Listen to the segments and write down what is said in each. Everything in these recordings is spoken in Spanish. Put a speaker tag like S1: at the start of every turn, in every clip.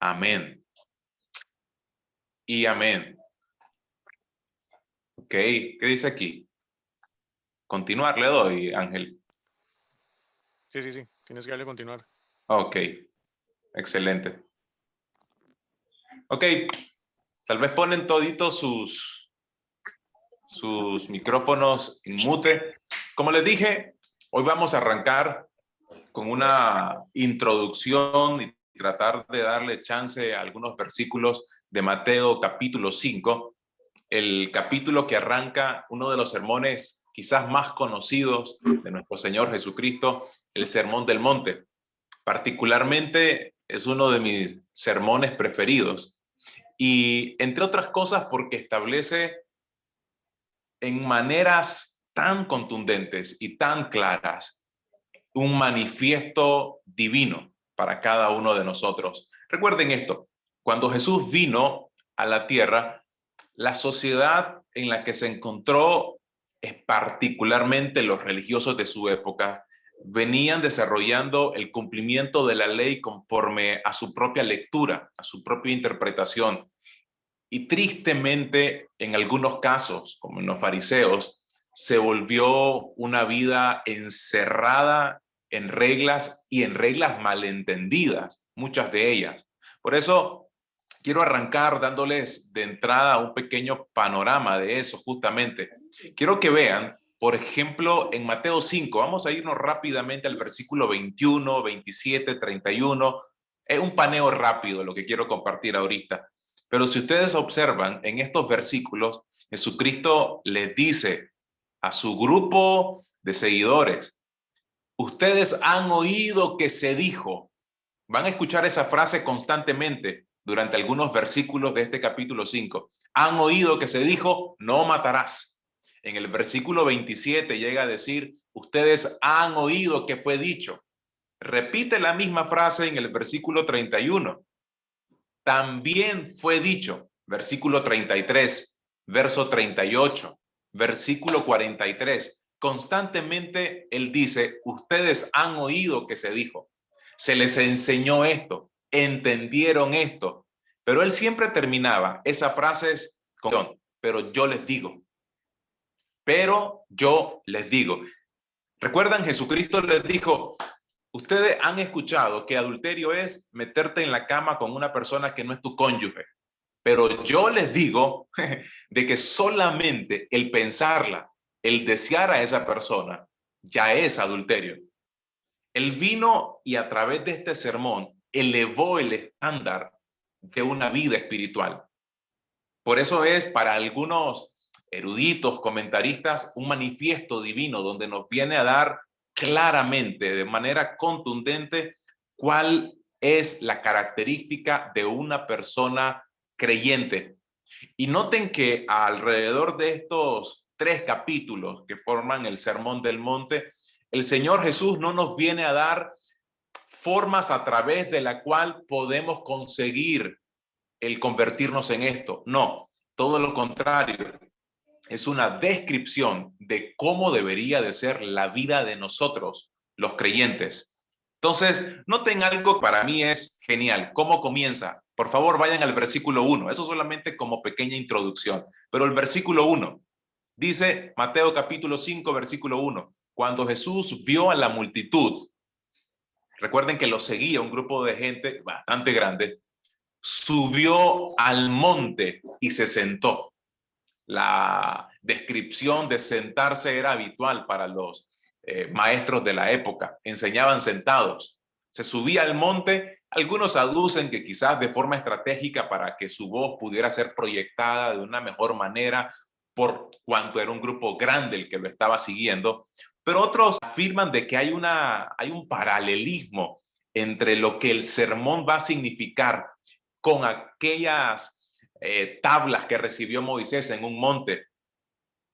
S1: Amén. Y amén. Ok, ¿qué dice aquí? Continuar, le doy, Ángel.
S2: Sí. Tienes que darle a continuar.
S1: Ok, excelente. Ok, tal vez ponen toditos sus micrófonos en mute. Como les dije, hoy vamos a arrancar con una introducción y tratar de darle chance a algunos versículos de Mateo capítulo 5, el capítulo que arranca uno de los sermones quizás más conocidos de nuestro Señor Jesucristo, el Sermón del Monte. Particularmente es uno de mis sermones preferidos y entre otras cosas porque establece en maneras tan contundentes y tan claras un manifiesto divino para cada uno de nosotros. Recuerden esto, cuando Jesús vino a la tierra, la sociedad en la que se encontró, particularmente los religiosos de su época, venían desarrollando el cumplimiento de la ley conforme a su propia lectura, a su propia interpretación. Y tristemente, en algunos casos, como en los fariseos, se volvió una vida encerrada en reglas y en reglas malentendidas, muchas de ellas. Por eso quiero arrancar dándoles de entrada un pequeño panorama de eso justamente. Quiero que vean, por ejemplo, en Mateo 5, vamos a irnos rápidamente al versículo 21, 27, 31. Es un paneo rápido lo que quiero compartir ahorita. Pero si ustedes observan en estos versículos, Jesucristo les dice a su grupo de seguidores, ustedes han oído que se dijo, van a escuchar esa frase constantemente durante algunos versículos de este capítulo 5. Han oído que se dijo, no matarás. En el versículo 27 llega a decir, ustedes han oído que fue dicho. Repite la misma frase en el versículo 31. También fue dicho, versículo 33, verso 38, versículo 43. Constantemente él dice, ustedes han oído que se dijo, se les enseñó esto, entendieron esto, pero él siempre terminaba esas frases con, pero yo les digo, pero yo les digo. ¿Recuerdan? Jesucristo les dijo, ustedes han escuchado que adulterio es meterte en la cama con una persona que no es tu cónyuge, pero yo les digo de que solamente el pensarla, el desear a esa persona, ya es adulterio. Él vino y a través de este sermón elevó el estándar de una vida espiritual. Por eso es para algunos eruditos, comentaristas, un manifiesto divino donde nos viene a dar claramente, de manera contundente, cuál es la característica de una persona creyente. Y noten que alrededor de estos 3 capítulos que forman el Sermón del Monte, el Señor Jesús no nos viene a dar formas a través de la cual podemos conseguir el convertirnos en esto. No, todo lo contrario. Es una descripción de cómo debería de ser la vida de nosotros, los creyentes. Entonces, noten algo que para mí es genial. ¿Cómo comienza? Por favor, vayan al versículo 1. Eso solamente como pequeña introducción. Pero el versículo 1 dice, Mateo capítulo 5, versículo 1. Cuando Jesús vio a la multitud, recuerden que lo seguía un grupo de gente bastante grande, subió al monte y se sentó. La descripción de sentarse era habitual para los maestros de la época. Enseñaban sentados. Se subía al monte. Algunos aducen que quizás de forma estratégica para que su voz pudiera ser proyectada de una mejor manera por cuanto era un grupo grande el que lo estaba siguiendo. Pero otros afirman de que hay un paralelismo entre lo que el sermón va a significar con aquellas tablas que recibió Moisés en un monte.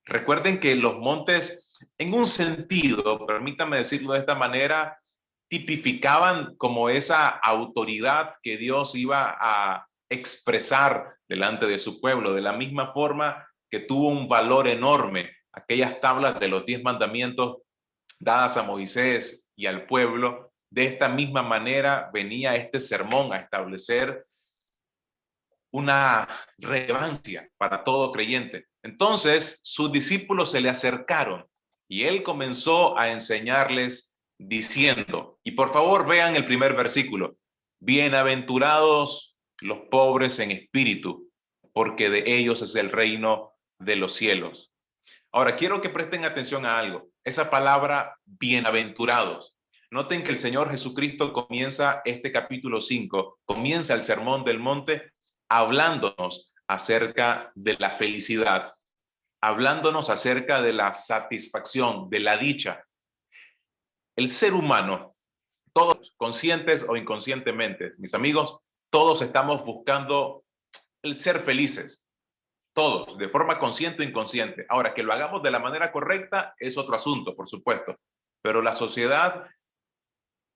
S1: Recuerden que los montes, en un sentido, permítanme decirlo de esta manera, tipificaban como esa autoridad que Dios iba a expresar delante de su pueblo, de la misma forma que tuvo un valor enorme aquellas tablas de los 10 mandamientos dadas a Moisés y al pueblo. De esta misma manera venía este sermón a establecer una relevancia para todo creyente. Entonces, sus discípulos se le acercaron y él comenzó a enseñarles diciendo, y por favor vean el primer versículo, bienaventurados los pobres en espíritu, porque de ellos es el reino de los cielos. Ahora, quiero que presten atención a algo. Esa palabra bienaventurados. Noten que el Señor Jesucristo comienza este capítulo 5, comienza el Sermón del Monte hablándonos acerca de la felicidad, hablándonos acerca de la satisfacción, de la dicha. El ser humano, todos, conscientes o inconscientemente, mis amigos, todos estamos buscando el ser felices. Todos, de forma consciente o inconsciente. Ahora, que lo hagamos de la manera correcta es otro asunto, por supuesto. Pero la sociedad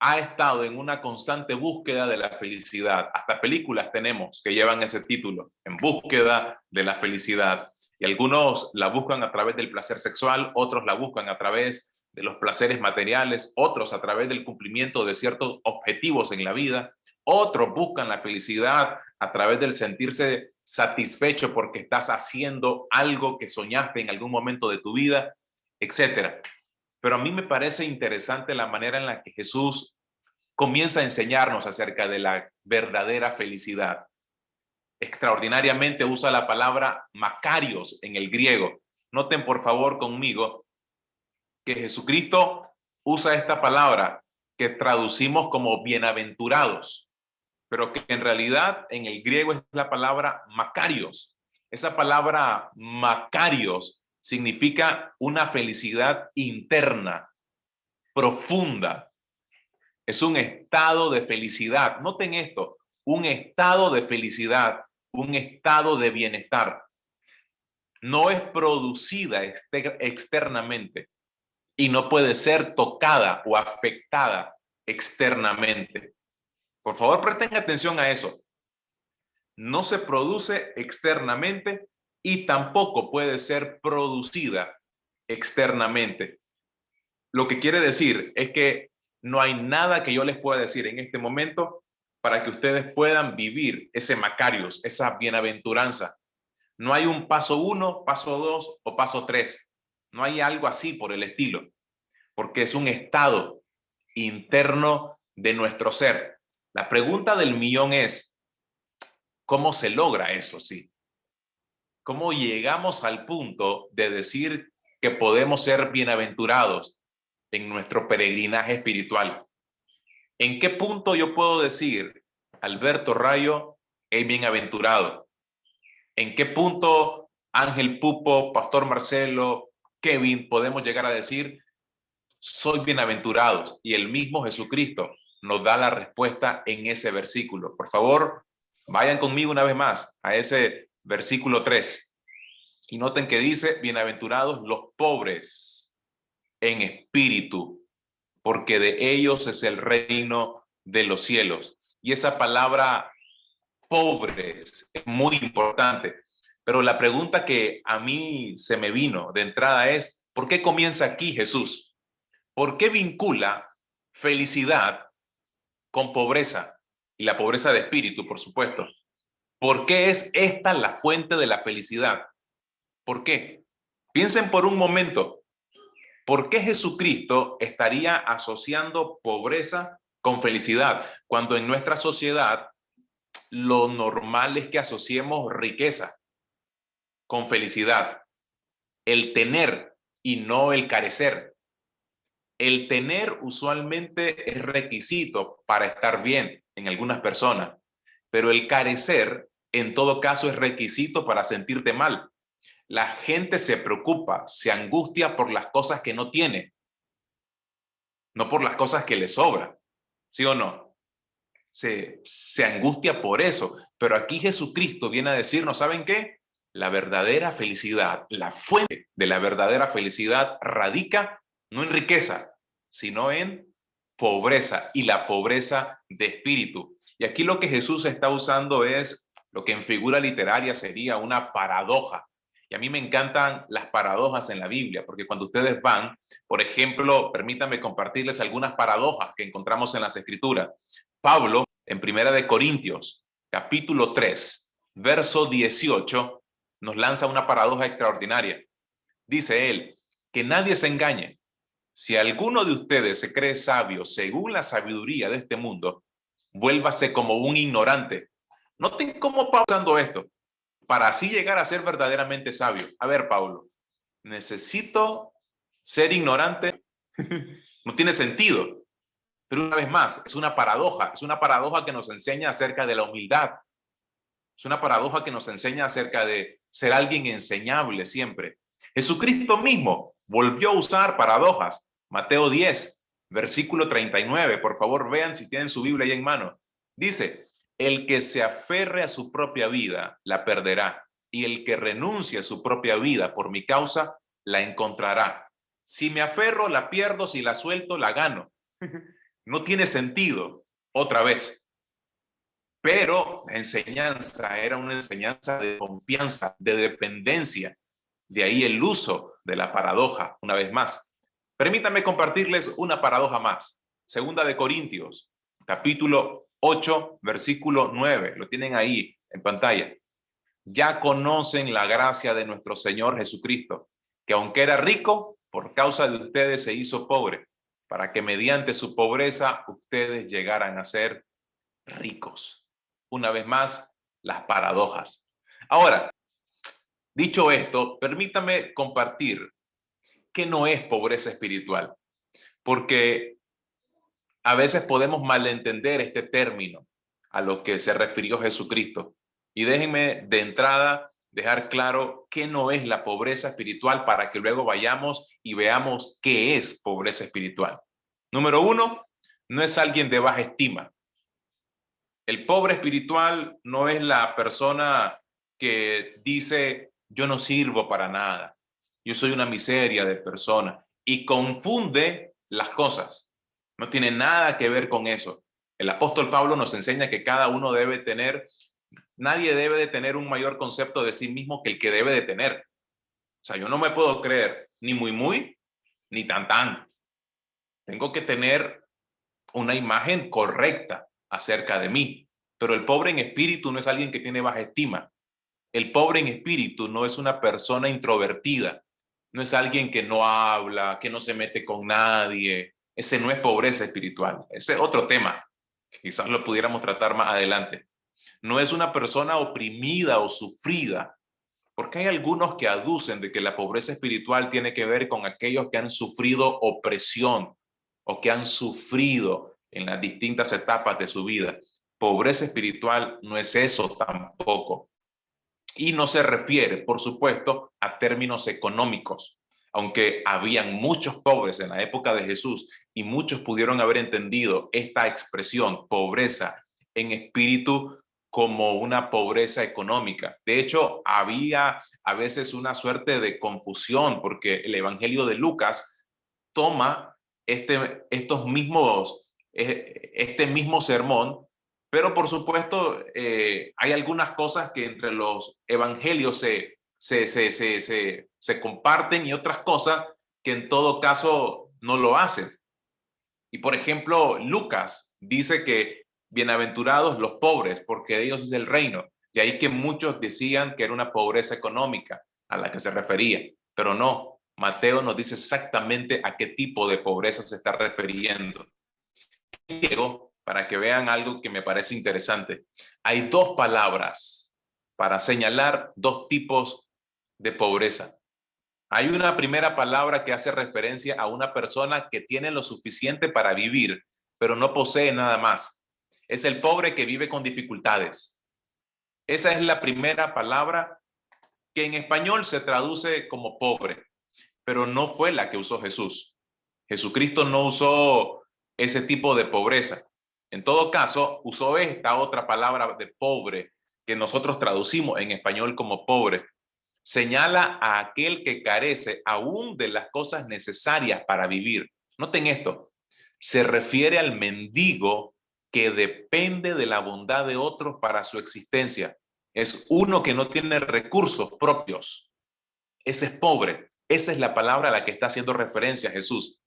S1: ha estado en una constante búsqueda de la felicidad. Hasta películas tenemos que llevan ese título, En búsqueda de la felicidad. Y algunos la buscan a través del placer sexual, otros la buscan a través de los placeres materiales, otros a través del cumplimiento de ciertos objetivos en la vida, otros buscan la felicidad a través del sentirse satisfecho porque estás haciendo algo que soñaste en algún momento de tu vida, etcétera. Pero a mí me parece interesante la manera en la que Jesús comienza a enseñarnos acerca de la verdadera felicidad. Extraordinariamente usa la palabra makarios en el griego. Noten por favor conmigo que Jesucristo usa esta palabra que traducimos como bienaventurados, pero que en realidad en el griego es la palabra makarios. Esa palabra makarios significa una felicidad interna, profunda. Es un estado de felicidad. Noten esto, un estado de felicidad, un estado de bienestar. No es producida externamente y no puede ser tocada o afectada externamente. Por favor, presten atención a eso. No se produce externamente y tampoco puede ser producida externamente. Lo que quiere decir es que no hay nada que yo les pueda decir en este momento para que ustedes puedan vivir ese Macarios, esa bienaventuranza. No hay un paso 1, paso 2 o paso 3. No hay algo así por el estilo, porque es un estado interno de nuestro ser. La pregunta del millón es, ¿cómo se logra eso? Sí. ¿Cómo llegamos al punto de decir que podemos ser bienaventurados en nuestro peregrinaje espiritual? ¿En qué punto yo puedo decir, Alberto Rayo es bienaventurado? ¿En qué punto Ángel Pupo, Pastor Marcelo, Kevin podemos llegar a decir, soy bienaventurados? Y el mismo Jesucristo nos da la respuesta en ese versículo. Por favor, vayan conmigo una vez más a ese versículo 3 y noten que dice, bienaventurados los pobres en espíritu, porque de ellos es el reino de los cielos. Y esa palabra pobres es muy importante. Pero la pregunta que a mí se me vino de entrada es, ¿por qué comienza aquí Jesús? ¿Por qué vincula felicidad con pobreza? Y la pobreza de espíritu, por supuesto. ¿Por qué es esta la fuente de la felicidad? ¿Por qué? Piensen por un momento, ¿por qué Jesucristo estaría asociando pobreza con felicidad cuando en nuestra sociedad lo normal es que asociemos riqueza con felicidad? El tener y no el carecer. El tener usualmente es requisito para estar bien en algunas personas, pero el carecer en todo caso es requisito para sentirte mal. La gente se preocupa, se angustia por las cosas que no tiene, no por las cosas que le sobran, ¿sí o no? Se angustia por eso, pero aquí Jesucristo viene a decirnos, ¿saben qué? La verdadera felicidad, la fuente de la verdadera felicidad radica no en riqueza, sino en pobreza, y la pobreza de espíritu. Y aquí lo que Jesús está usando es lo que en figura literaria sería una paradoja. Y a mí me encantan las paradojas en la Biblia, porque cuando ustedes van, por ejemplo, permítanme compartirles algunas paradojas que encontramos en las Escrituras. Pablo, en Primera de Corintios, capítulo 3, verso 18, nos lanza una paradoja extraordinaria. Dice él, que nadie se engañe. Si alguno de ustedes se cree sabio según la sabiduría de este mundo, vuélvase como un ignorante. Noten cómo Pablo está usando esto para así llegar a ser verdaderamente sabio. A ver, Pablo, necesito ser ignorante. No tiene sentido. Pero una vez más, es una paradoja que nos enseña acerca de la humildad. Es una paradoja que nos enseña acerca de ser alguien enseñable siempre. Jesucristo mismo volvió a usar paradojas. Mateo 10, versículo 39. Por favor, vean si tienen su Biblia ahí en mano. Dice, el que se aferre a su propia vida la perderá, y el que renuncie a su propia vida por mi causa la encontrará. Si me aferro, la pierdo; si la suelto, la gano. No tiene sentido. Otra vez. Pero la enseñanza era una enseñanza de confianza, de dependencia. De ahí el uso de la paradoja, una vez más. Permítanme compartirles una paradoja más. Segunda de Corintios, capítulo 8, versículo 9. Lo tienen ahí en pantalla. Ya conocen la gracia de nuestro Señor Jesucristo, que aunque era rico, por causa de ustedes se hizo pobre, para que mediante su pobreza ustedes llegaran a ser ricos. Una vez más, las paradojas. Ahora, dicho esto, permítame compartir qué no es pobreza espiritual, porque a veces podemos malentender este término a lo que se refirió Jesucristo. Y déjenme de entrada dejar claro qué no es la pobreza espiritual para que luego vayamos y veamos qué es pobreza espiritual. Número uno, no es alguien de baja estima. El pobre espiritual no es la persona que dice, yo no sirvo para nada, yo soy una miseria de persona, y confunde las cosas. No tiene nada que ver con eso. El apóstol Pablo nos enseña que cada uno debe tener, nadie debe de tener un mayor concepto de sí mismo que el que debe de tener. O sea, yo no me puedo creer ni muy, ni tan. Tengo que tener una imagen correcta acerca de mí. Pero el pobre en espíritu no es alguien que tiene baja estima. El pobre en espíritu no es una persona introvertida. No es alguien que no habla, que no se mete con nadie. Ese no es pobreza espiritual. Ese es otro tema. Quizás lo pudiéramos tratar más adelante. No es una persona oprimida o sufrida, porque hay algunos que aducen de que la pobreza espiritual tiene que ver con aquellos que han sufrido opresión o que han sufrido en las distintas etapas de su vida. Pobreza espiritual no es eso tampoco. Y no se refiere, por supuesto, a términos económicos. Aunque habían muchos pobres en la época de Jesús y muchos pudieron haber entendido esta expresión, pobreza en espíritu, como una pobreza económica. De hecho, había a veces una suerte de confusión porque el Evangelio de Lucas toma este mismo sermón, pero por supuesto hay algunas cosas que entre los evangelios se comparten y otras cosas que en todo caso no lo hacen. Y por ejemplo, Lucas dice que bienaventurados los pobres, porque de ellos es el reino. De ahí que muchos decían que era una pobreza económica a la que se refería, pero no. Mateo nos dice exactamente a qué tipo de pobreza se está refiriendo. Diego, para que vean algo que me parece interesante. Hay dos palabras para señalar dos tipos de pobreza. Hay una primera palabra que hace referencia a una persona que tiene lo suficiente para vivir, pero no posee nada más. Es el pobre que vive con dificultades. Esa es la primera palabra que en español se traduce como pobre, pero no fue la que usó Jesús. Jesucristo no usó ese tipo de pobreza. En todo caso, usó esta otra palabra de pobre que nosotros traducimos en español como pobre. Señala a aquel que carece aún de las cosas necesarias para vivir. Noten esto, se refiere al mendigo que depende de la bondad de otros para su existencia. Es uno que no tiene recursos propios. Ese es pobre. Esa es la palabra a la que está haciendo referencia Jesús.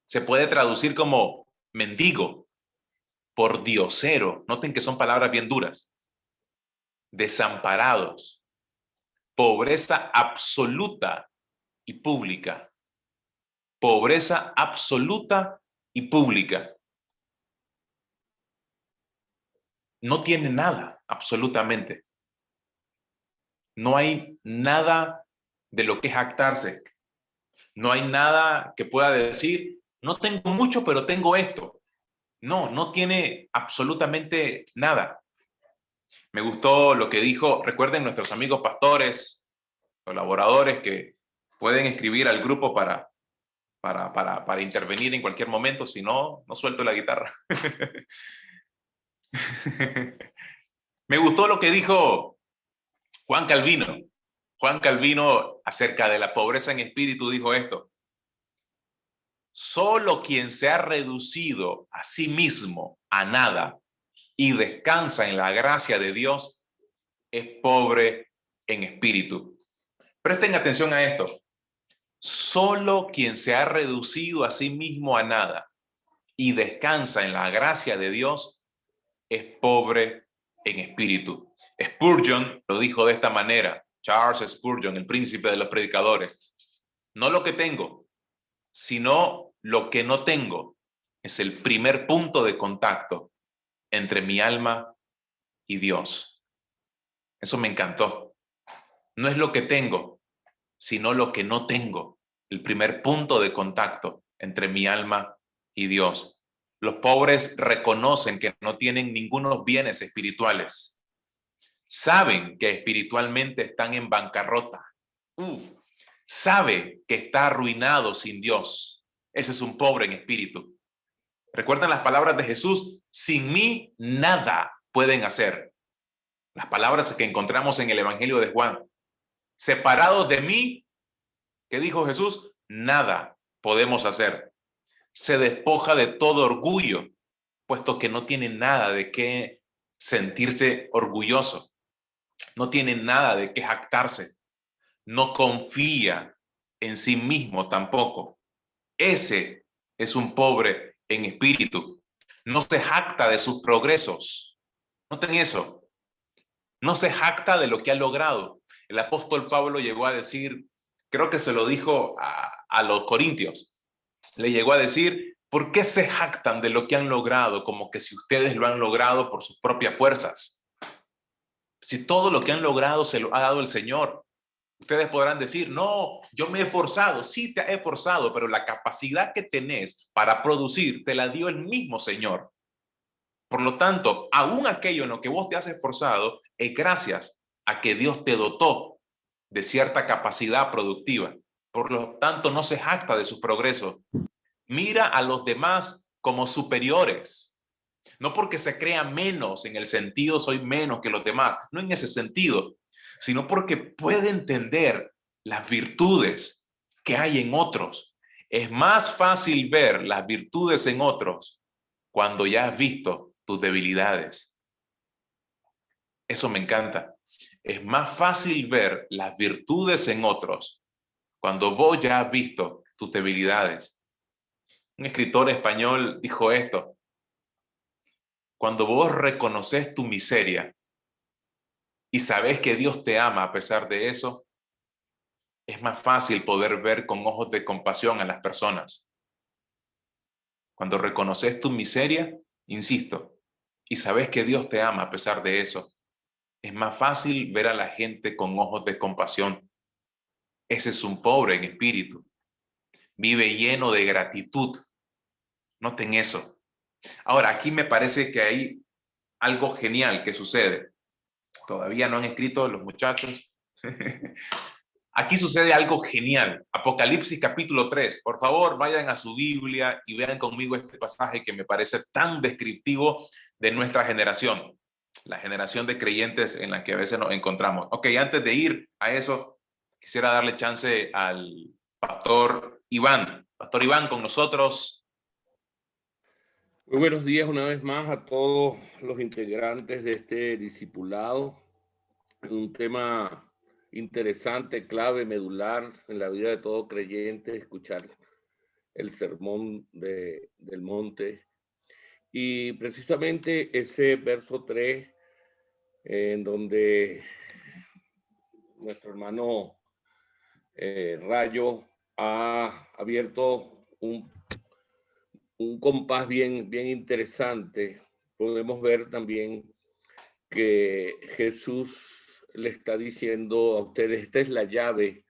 S1: Se puede traducir como mendigo, pordiosero. Noten que son palabras bien duras. desamparados, pobreza absoluta y pública. Pobreza absoluta y pública. No tiene nada, absolutamente. No hay nada de lo que jactarse. No hay nada que pueda decir, no tengo mucho, pero tengo esto. No, no tiene absolutamente nada. Me gustó lo que dijo, recuerden nuestros amigos pastores, colaboradores que pueden escribir al grupo para intervenir en cualquier momento, si no, no suelto la guitarra. Me gustó lo que dijo Juan Calvino. Juan Calvino acerca de la pobreza en espíritu dijo esto: solo quien se ha reducido a sí mismo a nada y descansa en la gracia de Dios es pobre en espíritu. Presten atención a esto. Solo quien se ha reducido a sí mismo a nada y descansa en la gracia de Dios es pobre en espíritu. Spurgeon lo dijo de esta manera, Charles Spurgeon, el príncipe de los predicadores: no lo que tengo, sino lo que no tengo es el primer punto de contacto entre mi alma y Dios. Eso me encantó. No es lo que tengo, sino lo que no tengo, el primer punto de contacto entre mi alma y Dios. Los pobres reconocen que no tienen ningunos bienes espirituales. Saben que espiritualmente están en bancarrota. Sabe que está arruinado sin Dios. Ese es un pobre en espíritu. ¿Recuerdan las palabras de Jesús? Sin mí nada pueden hacer. Las palabras que encontramos en el Evangelio de Juan. Separados de mí, ¿qué dijo Jesús? Nada podemos hacer. Se despoja de todo orgullo, puesto que no tiene nada de qué sentirse orgulloso. No tiene nada de qué jactarse. No confía en sí mismo tampoco. Ese es un pobre en espíritu. No se jacta de sus progresos. Noten eso. No se jacta de lo que ha logrado. El apóstol Pablo llegó a decir, creo que se lo dijo a los corintios, le llegó a decir: ¿por qué se jactan de lo que han logrado como que si ustedes lo han logrado por sus propias fuerzas? Si todo lo que han logrado se lo ha dado el Señor. Ustedes podrán decir: no, yo me he esforzado. Sí, te he esforzado, pero la capacidad que tenés para producir te la dio el mismo Señor. Por lo tanto, aún aquello en lo que vos te has esforzado es gracias a que Dios te dotó de cierta capacidad productiva. Por lo tanto, no se jacta de sus progresos. Mira a los demás como superiores. No porque se crea menos en el sentido soy menos que los demás, no en ese sentido, sino porque puede entender las virtudes que hay en otros. Es más fácil ver las virtudes en otros cuando ya has visto tus debilidades. Eso me encanta. Es más fácil ver las virtudes en otros cuando vos ya has visto tus debilidades. Un escritor español dijo esto: cuando vos reconoces tu miseria y sabes que Dios te ama a pesar de eso, es más fácil poder ver con ojos de compasión a las personas. Cuando reconoces tu miseria, insisto, y sabes que Dios te ama a pesar de eso, es más fácil ver a la gente con ojos de compasión. Ese es un pobre en espíritu. Vive lleno de gratitud. Noten eso. Ahora, aquí me parece que hay algo genial que sucede. Todavía no han escrito los muchachos. Aquí sucede algo genial. Apocalipsis capítulo 3. Por favor, vayan a su Biblia y vean conmigo este pasaje que me parece tan descriptivo de nuestra generación, la generación de creyentes en la que a veces nos encontramos. Ok, antes de ir a eso, quisiera darle chance al pastor Iván. Pastor Iván, con nosotros.
S3: Muy buenos días una vez más a todos los integrantes de este discipulado. Un tema interesante, clave, medular en la vida de todo creyente, escuchar el sermón del monte. Y precisamente ese verso 3 en donde nuestro hermano Rayo ha abierto un compás bien interesante. Podemos ver también que Jesús le está diciendo a ustedes, esta es la llave.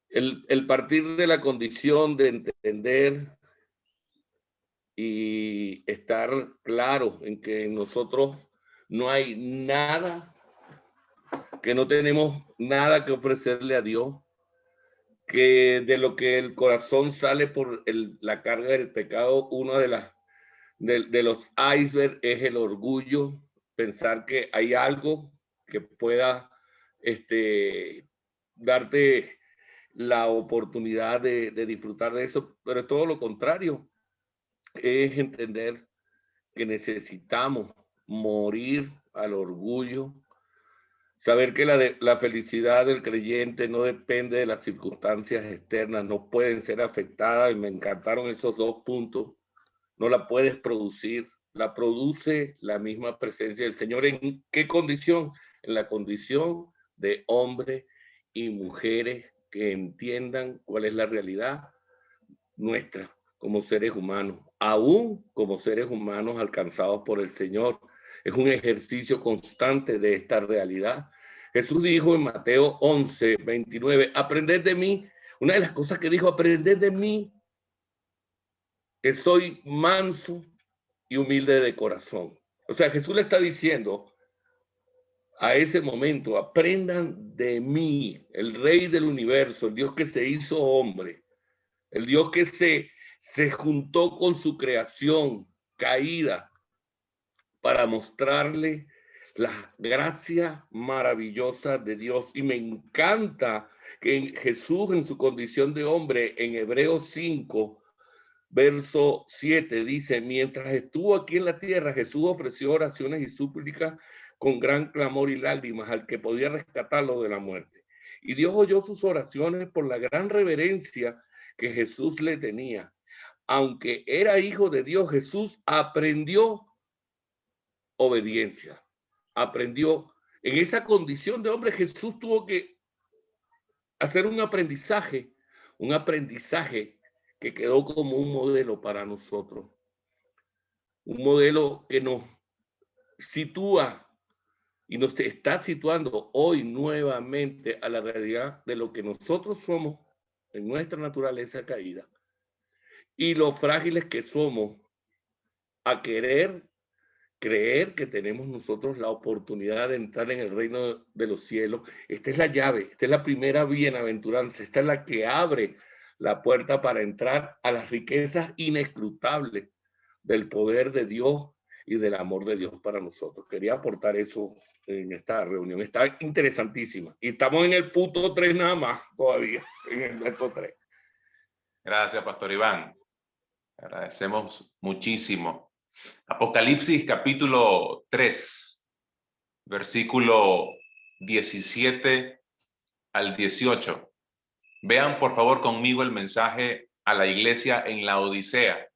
S3: El partir de la condición de entender y estar claro en que nosotros no hay nada, que no tenemos nada que ofrecerle a Dios, que de lo que el corazón sale por la carga del pecado, uno de los icebergs es el orgullo, pensar que hay algo que pueda darte la oportunidad de disfrutar de eso, pero es todo lo contrario, es entender que necesitamos morir al orgullo, saber que la felicidad del creyente no depende de las circunstancias externas, no pueden ser afectadas, y me encantaron esos dos puntos. No la puedes producir, la produce la misma presencia del Señor. ¿En qué condición? En la condición de hombres y mujeres que entiendan cuál es la realidad nuestra como seres humanos, aún como seres humanos alcanzados por el Señor. Es un ejercicio constante de esta realidad. Jesús dijo en Mateo 11, 29, aprended de mí. Una de las cosas que dijo, aprended de mí, que soy manso y humilde de corazón. O sea, Jesús le está diciendo a ese momento, aprendan de mí, el Rey del universo, el Dios que se hizo hombre, el Dios que se juntó con su creación caída para mostrarle la gracia maravillosa de Dios. Y me encanta que Jesús en su condición de hombre, en Hebreos 5, verso 7, dice, mientras estuvo aquí en la tierra, Jesús ofreció oraciones y súplicas con gran clamor y lágrimas al que podía rescatarlo de la muerte. Y Dios oyó sus oraciones por la gran reverencia que Jesús le tenía. Aunque era hijo de Dios, Jesús aprendió obediencia. Aprendió. En esa condición de hombre, Jesús tuvo que hacer un aprendizaje que quedó como un modelo para nosotros. Un modelo que nos sitúa y nos está situando hoy nuevamente a la realidad de lo que nosotros somos en nuestra naturaleza caída y lo frágiles que somos a querer creer que tenemos nosotros la oportunidad de entrar en el reino de los cielos. Esta es la llave, esta es la primera bienaventuranza, esta es la que abre la puerta para entrar a las riquezas inescrutables del poder de Dios y del amor de Dios para nosotros. Quería aportar eso en esta reunión. Está interesantísima. Y estamos en el punto 3 nada más todavía, en el verso 3.
S1: Gracias, Pastor Iván. Agradecemos muchísimo. Apocalipsis capítulo 3, versículo 17 al 18. Vean por favor conmigo el mensaje a la iglesia en la Odisea.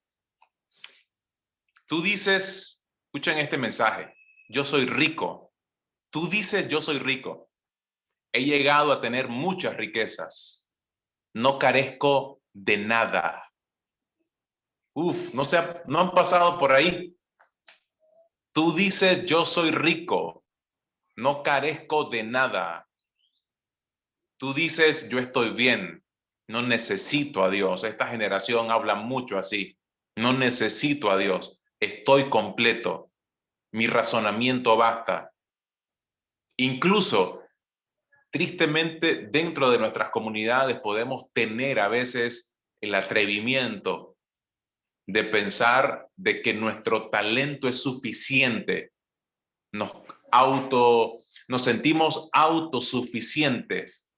S1: Tú dices, escuchen este mensaje, yo soy rico. Tú dices, yo soy rico. He llegado a tener muchas riquezas. No carezco de nada. No han pasado por ahí. Tú dices, yo soy rico. No carezco de nada. Tú dices, yo estoy bien. No necesito a Dios. Esta generación habla mucho así. No necesito a Dios. Estoy completo. Mi razonamiento basta. Incluso, tristemente, dentro de nuestras comunidades podemos tener a veces el atrevimiento de pensar de que nuestro talento es suficiente. Nos sentimos autosuficientes,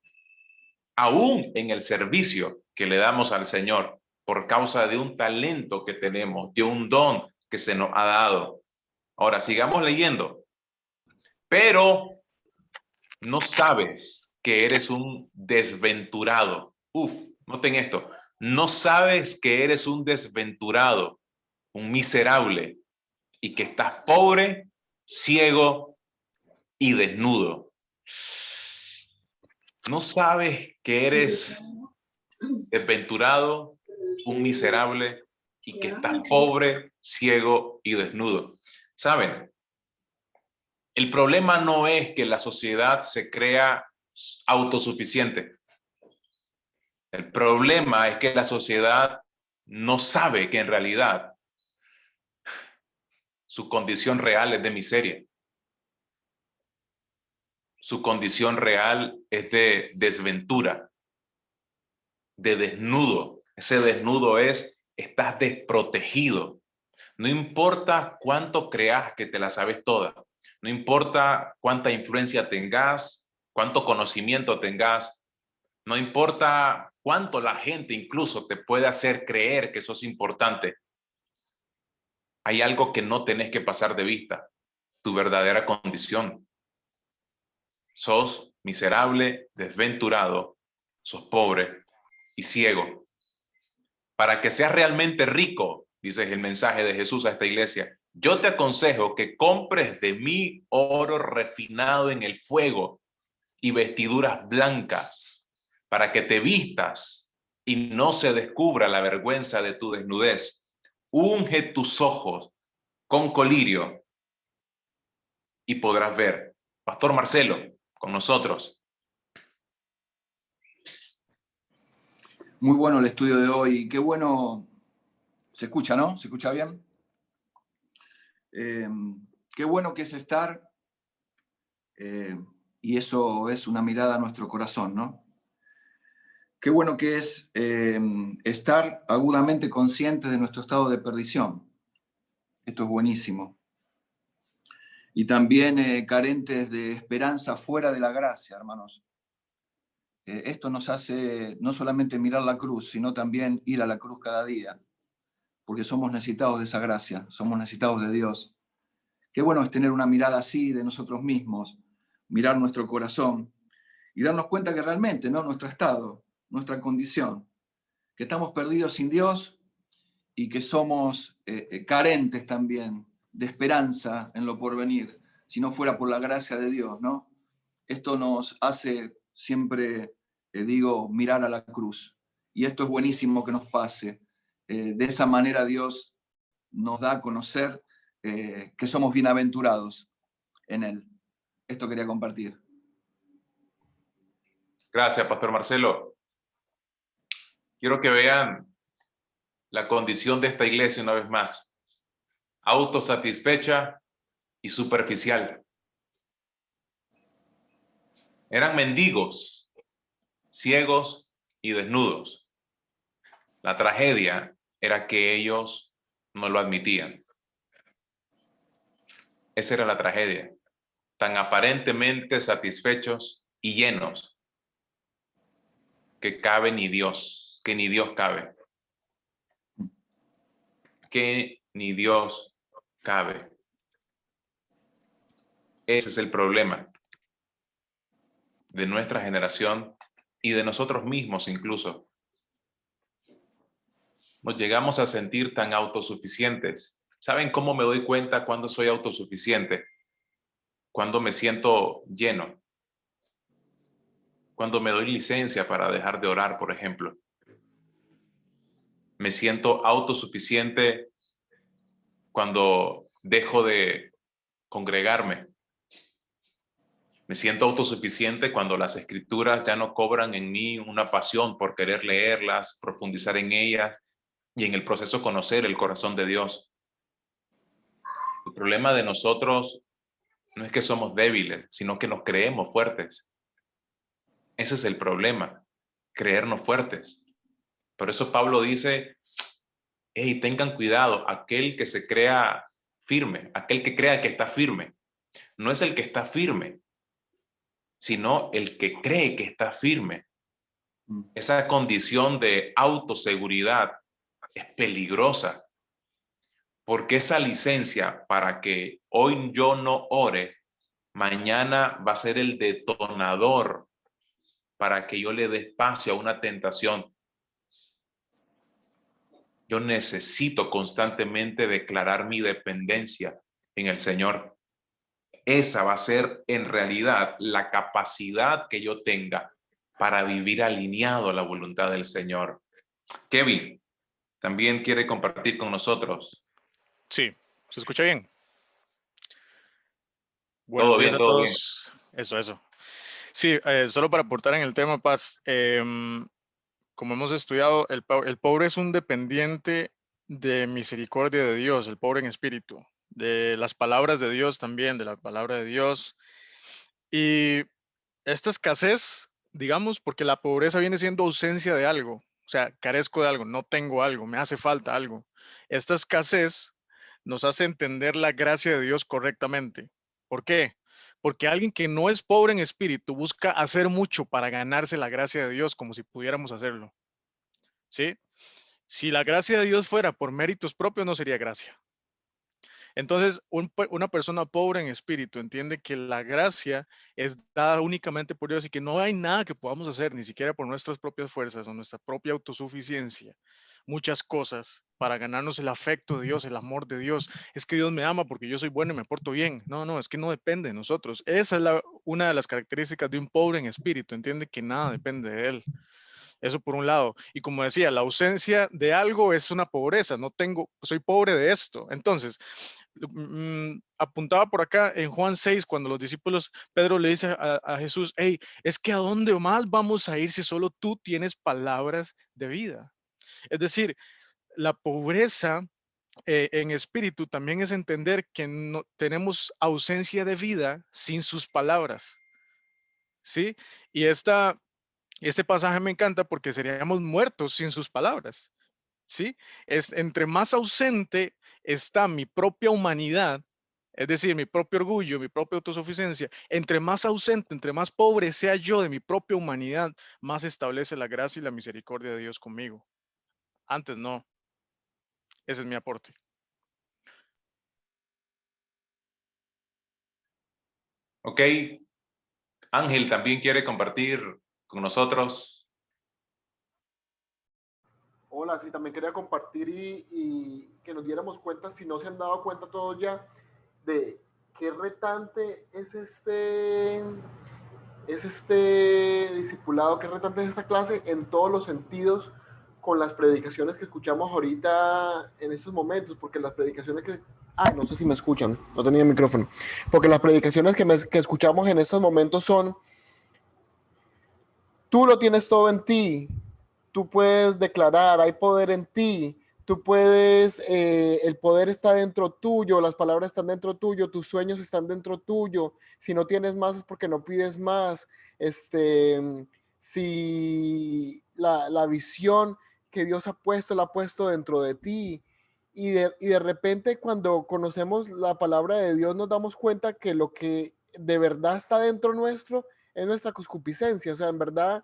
S1: aún en el servicio que le damos al Señor, por causa de un talento que tenemos, de un don que se nos ha dado. Ahora, sigamos leyendo. Pero no sabes que eres un desventurado. Noten esto. No sabes que eres un desventurado, un miserable, y que estás pobre ciego y desnudo. ¿No sabes que eres desventurado, un miserable y que estás pobre, ciego y desnudo? ¿Saben? El problema no es que la sociedad se crea autosuficiente. El problema es que la sociedad no sabe que en realidad su condición real es de miseria. Su condición real es de desventura, de desnudo. Ese desnudo es, estás desprotegido. No importa cuánto creas que te la sabes toda. No importa cuánta influencia tengas, cuánto conocimiento tengas. No importa cuánto la gente incluso te puede hacer creer que sos importante. Hay algo que no tenés que pasar de vista, tu verdadera condición. Sos miserable, desventurado, sos pobre y ciego. Para que seas realmente rico, dice el mensaje de Jesús a esta iglesia, yo te aconsejo que compres de mí oro refinado en el fuego y vestiduras blancas, para que te vistas y no se descubra la vergüenza de tu desnudez. Unge tus ojos con colirio y podrás ver. Pastor Marcelo, con nosotros.
S4: Muy bueno el estudio de hoy. Qué bueno. Se escucha, ¿no? ¿Se escucha bien? Qué bueno que es estar, y eso es una mirada a nuestro corazón, ¿no? Qué bueno que es estar agudamente consciente de nuestro estado de perdición. Esto es buenísimo. Y también carentes de esperanza fuera de la gracia, hermanos. Esto nos hace no solamente mirar la cruz, sino también ir a la cruz cada día, porque somos necesitados de esa gracia, somos necesitados de Dios. Qué bueno es tener una mirada así de nosotros mismos, mirar nuestro corazón y darnos cuenta que realmente, ¿no? Nuestro estado, nuestra condición, que estamos perdidos sin Dios y que somos carentes también de esperanza en lo porvenir, si no fuera por la gracia de Dios, ¿no? Esto nos hace siempre, digo, mirar a la cruz. Y esto es buenísimo que nos pase. De esa manera Dios nos da a conocer que somos bienaventurados en Él. Esto quería compartir.
S1: Gracias, Pastor Marcelo. Quiero que vean la condición de esta iglesia una vez más. Autosatisfecha y superficial. Eran mendigos, ciegos y desnudos. La tragedia era que ellos no lo admitían. Esa era la tragedia. Tan aparentemente satisfechos y llenos que cabe ni Dios, que ni Dios cabe. Que ni Dios cabe. Ese es el problema de nuestra generación y de nosotros mismos incluso. Nos llegamos a sentir tan autosuficientes. ¿Saben cómo me doy cuenta cuando soy autosuficiente? Cuando me siento lleno. Cuando me doy licencia para dejar de orar, por ejemplo. Me siento autosuficiente cuando dejo de congregarme. Me siento autosuficiente cuando las escrituras ya no cobran en mí una pasión por querer leerlas, profundizar en ellas y en el proceso conocer el corazón de Dios. El problema de nosotros no es que somos débiles, sino que nos creemos fuertes. Ese es el problema, creernos fuertes. Por eso Pablo dice, hey, tengan cuidado, aquel que se crea firme, aquel que crea que está firme, no es el que está firme, sino el que cree que está firme. Esa condición de autoseguridad es peligrosa, porque esa licencia para que hoy yo no ore, mañana va a ser el detonador para que yo le dé espacio a una tentación. Yo necesito constantemente declarar mi dependencia en el Señor. esa va a ser en realidad la capacidad que yo tenga para vivir alineado a la voluntad del Señor. Kevin también quiere compartir con nosotros.
S2: Sí, ¿se escucha bien? Buenos
S1: Todo
S2: días
S1: bien,
S2: a
S1: todo bien.
S2: todos. Eso. Sí, solo para aportar en el tema, Paz, como hemos estudiado, el pobre es un dependiente de misericordia de Dios, el pobre en espíritu, de las palabras de Dios también, de la palabra de Dios. Y esta escasez, digamos, porque la pobreza viene siendo ausencia de algo, o sea, carezco de algo, no tengo algo, me hace falta algo. Esta escasez nos hace entender la gracia de Dios correctamente. ¿Por qué? Porque alguien que no es pobre en espíritu busca hacer mucho para ganarse la gracia de Dios como si pudiéramos hacerlo. ¿Sí? Si la gracia de Dios fuera por méritos propios, no sería gracia. Entonces, una persona pobre en espíritu entiende que la gracia es dada únicamente por Dios y que no hay nada que podamos hacer, ni siquiera por nuestras propias fuerzas o nuestra propia autosuficiencia, muchas cosas para ganarnos el afecto de Dios, el amor de Dios. Es que Dios me ama porque yo soy bueno y me porto bien. No, es que no depende de nosotros. Esa es una de las características de un pobre en espíritu, entiende que nada depende de él. Eso por un lado. Y como decía, la ausencia de algo es una pobreza. No tengo, soy pobre de esto. Entonces, apuntaba por acá en Juan 6, cuando los discípulos, Pedro le dice a Jesús, hey, es que ¿a dónde más vamos a ir si solo tú tienes palabras de vida? Es decir, la pobreza en espíritu también es entender que no tenemos ausencia de vida sin sus palabras. ¿Sí? Y este pasaje me encanta porque seríamos muertos sin sus palabras, ¿sí? Entre más ausente está mi propia humanidad, es decir, mi propio orgullo, mi propia autosuficiencia, entre más ausente, entre más pobre sea yo de mi propia humanidad, más establece la gracia y la misericordia de Dios conmigo. Antes no. Ese es mi aporte.
S1: Ok, Ángel también quiere compartir con nosotros.
S5: Hola, sí, también quería compartir y que nos diéramos cuenta, si no se han dado cuenta todos ya, de qué retante es este discipulado, qué retante es esta clase en todos los sentidos con las predicaciones que escuchamos ahorita en estos momentos, porque las predicaciones que... Ay, no sé si me escuchan, no tenía micrófono, porque las predicaciones que escuchamos en estos momentos son, tú lo tienes todo en ti, tú puedes declarar, hay poder en ti, tú puedes, el poder está dentro tuyo, las palabras están dentro tuyo, tus sueños están dentro tuyo, si no tienes más es porque no pides más, si la visión que Dios ha puesto, la ha puesto dentro de ti, y de repente cuando conocemos la palabra de Dios nos damos cuenta que lo que de verdad está dentro nuestro es nuestra concupiscencia, o sea, en verdad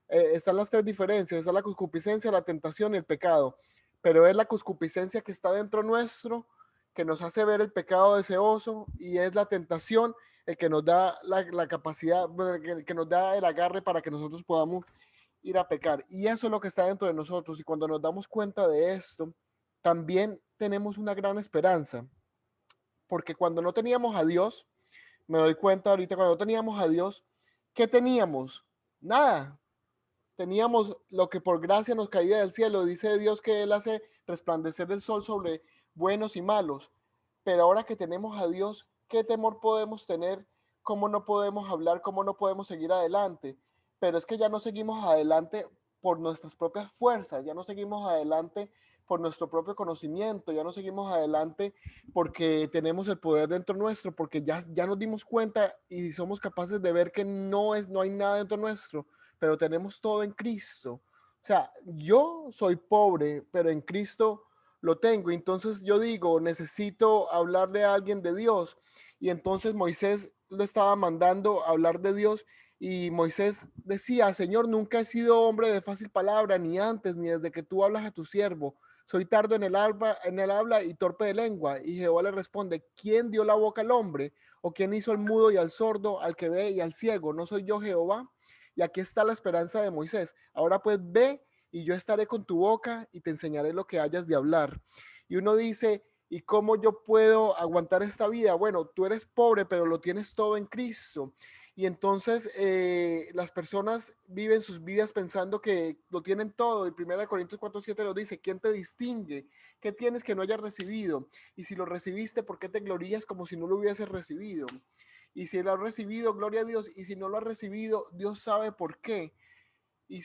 S5: están las tres diferencias, está la concupiscencia, la tentación y el pecado, pero es la concupiscencia que está dentro nuestro, que nos hace ver el pecado deseoso, y es la tentación el que nos da la capacidad, el que nos da el agarre para que nosotros podamos ir a pecar. Y eso es lo que está dentro de nosotros. Y cuando nos damos cuenta de esto, también tenemos una gran esperanza, porque cuando no teníamos a Dios, me doy cuenta ahorita, cuando no teníamos a Dios, ¿qué teníamos? Nada. Teníamos lo que por gracia nos caía del cielo. Dice Dios que Él hace resplandecer el sol sobre buenos y malos. Pero ahora que tenemos a Dios, ¿qué temor podemos tener? ¿Cómo no podemos hablar? ¿Cómo no podemos seguir adelante? Pero es que ya no seguimos adelante por nuestras propias fuerzas, ya no seguimos adelante por nuestro propio conocimiento, ya no seguimos adelante porque tenemos el poder dentro nuestro, porque ya nos dimos cuenta y somos capaces de ver que no hay nada dentro nuestro, pero tenemos todo en Cristo. O sea, yo soy pobre, pero en Cristo lo tengo. Entonces yo digo, necesito hablarle a alguien de Dios. Y entonces Moisés lo estaba mandando a hablar de Dios, y Moisés decía, Señor, nunca he sido hombre de fácil palabra, ni antes, ni desde que tú hablas a tu siervo. Soy tardo en el habla y torpe de lengua. Y Jehová le responde, ¿quién dio la boca al hombre? ¿O quién hizo al mudo y al sordo, al que ve y al ciego? ¿No soy yo Jehová? Y aquí está la esperanza de Moisés. Ahora pues ve y yo estaré con tu boca y te enseñaré lo que hayas de hablar. Y uno dice, ¿Y cómo yo puedo aguantar esta vida? Bueno, tú eres pobre, pero lo tienes todo en Cristo. Y entonces las personas viven sus vidas pensando que lo tienen todo. Y 1 Corintios 4:7 nos dice, ¿quién te distingue? ¿Qué tienes que no hayas recibido? Y si lo recibiste, ¿por qué te glorías como si no lo hubieses recibido? Y si lo has recibido, gloria a Dios. Y si no lo has recibido, Dios sabe por qué. Y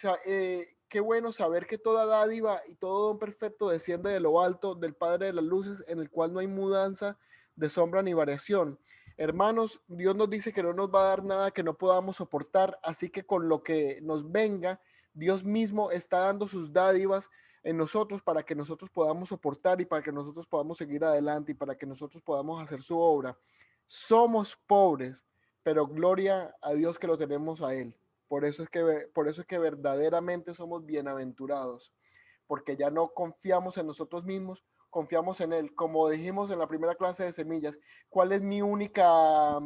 S5: qué bueno saber que toda dádiva y todo don perfecto desciende de lo alto del Padre de las luces, en el cual no hay mudanza de sombra ni variación. Hermanos, Dios nos dice que no nos va a dar nada que no podamos soportar, así que con lo que nos venga, Dios mismo está dando sus dádivas en nosotros para que nosotros podamos soportar y para que nosotros podamos seguir adelante y para que nosotros podamos hacer su obra. Somos pobres, pero gloria a Dios que lo tenemos a Él. Por eso es que verdaderamente somos bienaventurados, porque ya no confiamos en nosotros mismos, confiamos en Él. Como dijimos en la primera clase de semillas, ¿cuál es mi única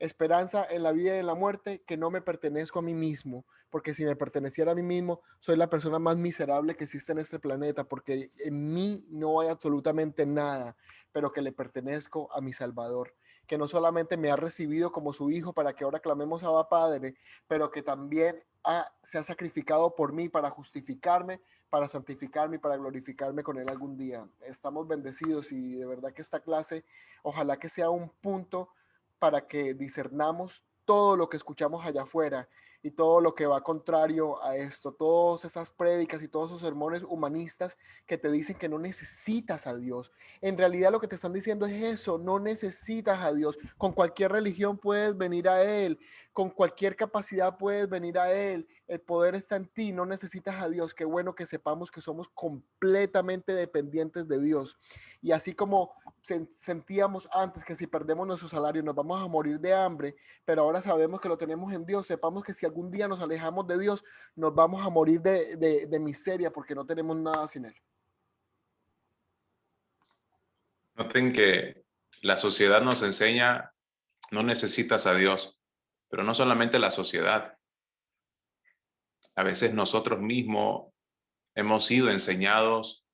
S5: esperanza en la vida y en la muerte? Que no me pertenezco a mí mismo, porque si me perteneciera a mí mismo, soy la persona más miserable que existe en este planeta, porque en mí no hay absolutamente nada, pero que le pertenezco a mi Salvador, que no solamente me ha recibido como su hijo para que ahora clamemos a Abba Padre, pero que también se ha sacrificado por mí para justificarme, para santificarme y para glorificarme con Él algún día. Estamos bendecidos y de verdad que esta clase, ojalá que sea un punto para que discernamos todo lo que escuchamos allá afuera y todo lo que va contrario a esto, todas esas prédicas y todos esos sermones humanistas que te dicen que no necesitas a Dios. En realidad lo que te están diciendo es eso, no necesitas a Dios. Con cualquier religión puedes venir a Él, con cualquier capacidad puedes venir a Él. El poder está en ti, no necesitas a Dios. Qué bueno que sepamos que somos completamente dependientes de Dios. Y así como sentíamos antes que si perdemos nuestro salario nos vamos a morir de hambre, pero ahora sabemos que lo tenemos en Dios, sepamos que si algún día nos alejamos de Dios, nos vamos a morir de miseria porque no tenemos nada sin Él.
S1: Noten que la sociedad nos enseña, no necesitas a Dios, pero no solamente la sociedad. A veces nosotros mismos hemos sido enseñados,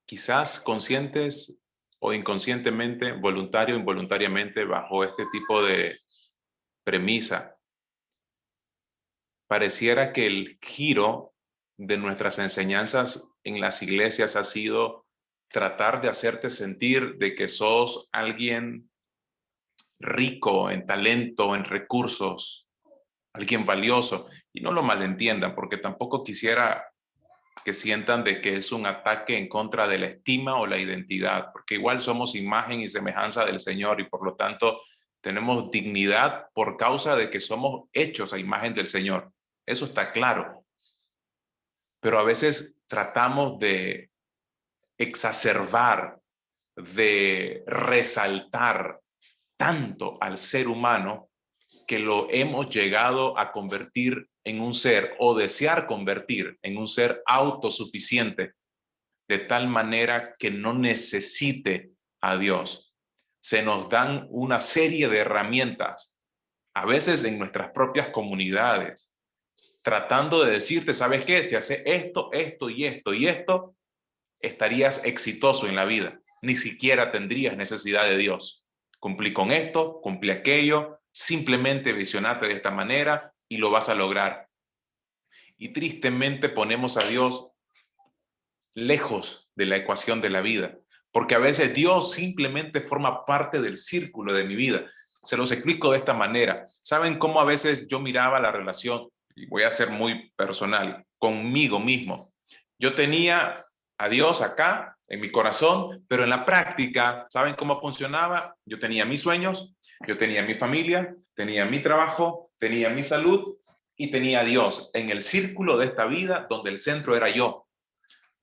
S1: quizás conscientes o inconscientemente, voluntario o involuntariamente, bajo este tipo de premisa. Pareciera que el giro de nuestras enseñanzas en las iglesias ha sido tratar de hacerte sentir de que sos alguien rico en talento, en recursos, alguien valioso. Y no lo malentiendan, porque tampoco quisiera que sientan de que es un ataque en contra de la estima o la identidad, porque igual somos imagen y semejanza del Señor y por lo tanto tenemos dignidad por causa de que somos hechos a imagen del Señor. Eso está claro. Pero a veces tratamos de exacerbar, de resaltar tanto al ser humano que lo hemos llegado a convertir en un ser o desear convertir en un ser autosuficiente de tal manera que no necesite a Dios. Se nos dan una serie de herramientas, a veces en nuestras propias comunidades, tratando de decirte, ¿sabes qué? Si haces esto, esto y esto y esto, estarías exitoso en la vida. Ni siquiera tendrías necesidad de Dios. Cumplí con esto, cumplí aquello, simplemente visionate de esta manera y lo vas a lograr. Y tristemente ponemos a Dios lejos de la ecuación de la vida, porque a veces Dios simplemente forma parte del círculo de mi vida. Se los explico de esta manera. ¿Saben cómo a veces yo miraba la relación? Y voy a ser muy personal, conmigo mismo. Yo tenía a Dios acá en mi corazón, pero en la práctica, ¿saben cómo funcionaba? Yo tenía mis sueños, yo tenía mi familia, tenía mi trabajo, tenía mi salud y tenía a Dios en el círculo de esta vida donde el centro era yo.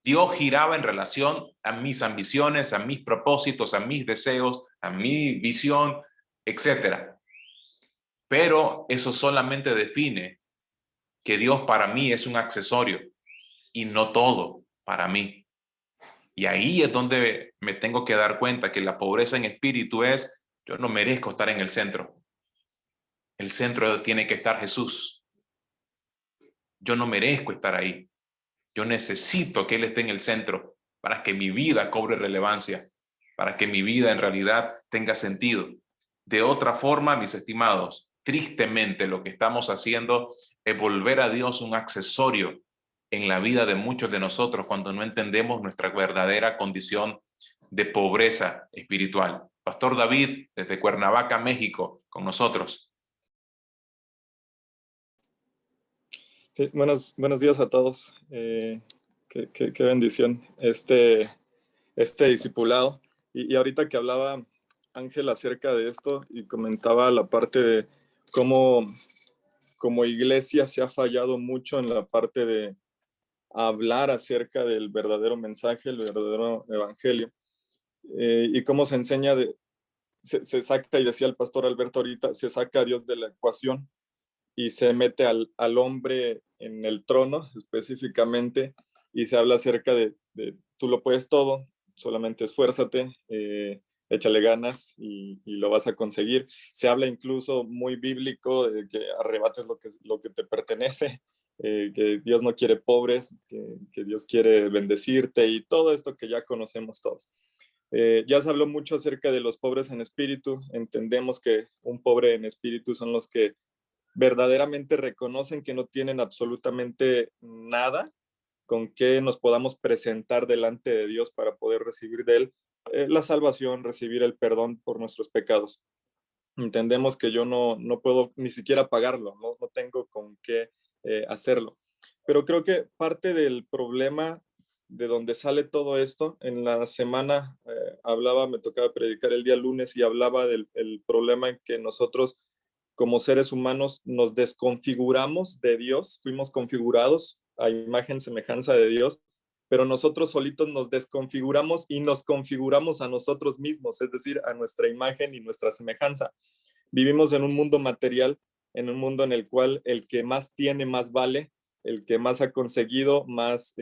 S1: Dios giraba en relación a mis ambiciones, a mis propósitos, a mis deseos, a mi visión, etc. Pero eso solamente define que Dios para mí es un accesorio y no todo para mí. Y ahí es donde me tengo que dar cuenta que la pobreza en espíritu es, yo no merezco estar en el centro. El centro tiene que estar Jesús. Yo no merezco estar ahí. Yo necesito que Él esté en el centro. para que mi vida cobre relevancia, para que mi vida en realidad tenga sentido. De otra forma, mis estimados, tristemente lo que estamos haciendo es volver a Dios un accesorio en la vida de muchos de nosotros cuando no entendemos nuestra verdadera condición de pobreza espiritual. Pastor David, desde Cuernavaca, México, con nosotros.
S6: Sí, buenos días a todos. Qué bendición este discipulado. Y ahorita que hablaba Ángel acerca de esto y comentaba la parte de cómo como iglesia se ha fallado mucho en la parte de hablar acerca del verdadero mensaje, el verdadero evangelio, y cómo se enseña, se saca, y decía el pastor Alberto ahorita, se saca a Dios de la ecuación y se mete al hombre en el trono específicamente, y se habla acerca de tú lo puedes todo, solamente esfuérzate, échale ganas y lo vas a conseguir. Se habla incluso muy bíblico de que arrebates lo que te pertenece, que Dios no quiere pobres, que Dios quiere bendecirte y todo esto que ya conocemos todos. Ya se habló mucho acerca de los pobres en espíritu. Entendemos que un pobre en espíritu son los que verdaderamente reconocen que no tienen absolutamente nada con que nos podamos presentar delante de Dios para poder recibir de Él la salvación, recibir el perdón por nuestros pecados. Entendemos que yo no puedo ni siquiera pagarlo, no tengo con qué hacerlo. Pero creo que parte del problema de donde sale todo esto, en la semana me tocaba predicar el día lunes y hablaba del problema en que nosotros como seres humanos nos desconfiguramos de Dios, fuimos configurados a imagen, semejanza de Dios, pero nosotros solitos nos desconfiguramos y nos configuramos a nosotros mismos, es decir, a nuestra imagen y nuestra semejanza. Vivimos en un mundo material, en un mundo en el cual el que más tiene, más vale, el que más ha conseguido, más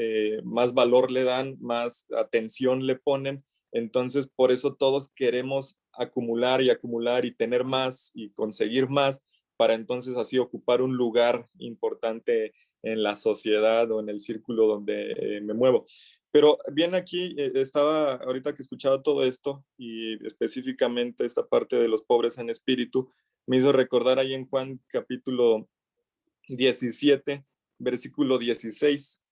S6: valor le dan, más atención le ponen. Entonces, por eso todos queremos acumular y tener más y conseguir más para entonces así ocupar un lugar importante en la sociedad o en el círculo donde me muevo. Pero bien aquí, estaba ahorita que escuchaba todo esto y específicamente esta parte de los pobres en espíritu, me hizo recordar ahí en Juan capítulo 17, versículo 16.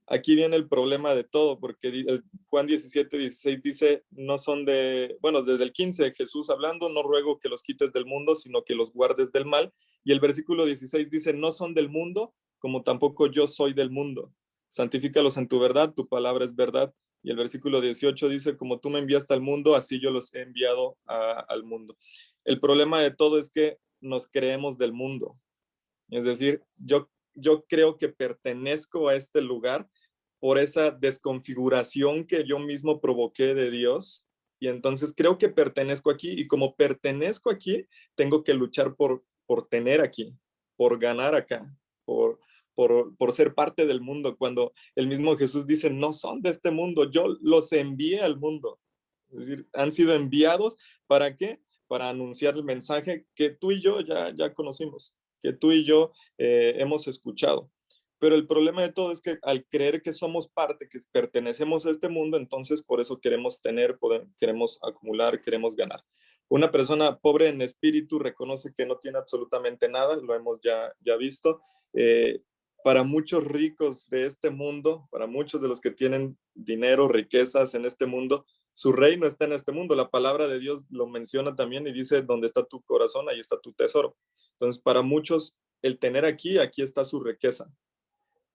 S6: Aquí viene el problema de todo, porque Juan 17, 16 dice, no son desde el 15, Jesús hablando, no ruego que los quites del mundo, sino que los guardes del mal. Y el versículo 16 dice, no son del mundo, como tampoco yo soy del mundo. Santifícalos en tu verdad, tu palabra es verdad. Y el versículo 18 dice, como tú me enviaste al mundo, así yo los he enviado al mundo. El problema de todo es que nos creemos del mundo. Es decir, yo creo que pertenezco a este lugar por esa desconfiguración que yo mismo provoqué de Dios, y entonces creo que pertenezco aquí, y como pertenezco aquí, tengo que luchar por tener aquí, por ganar acá, por ser parte del mundo, cuando el mismo Jesús dice, no son de este mundo, yo los envié al mundo. Es decir, han sido enviados, ¿para qué? Para anunciar el mensaje que tú y yo ya conocimos, que tú y yo hemos escuchado. Pero el problema de todo es que al creer que somos parte, que pertenecemos a este mundo, entonces por eso queremos tener, queremos acumular, queremos ganar. Una persona pobre en espíritu reconoce que no tiene absolutamente nada, lo hemos ya visto. Para muchos ricos de este mundo, para muchos de los que tienen dinero, riquezas en este mundo, su reino está en este mundo. La palabra de Dios lo menciona también y dice, donde está tu corazón, ahí está tu tesoro. Entonces, para muchos, el tener aquí está su riqueza.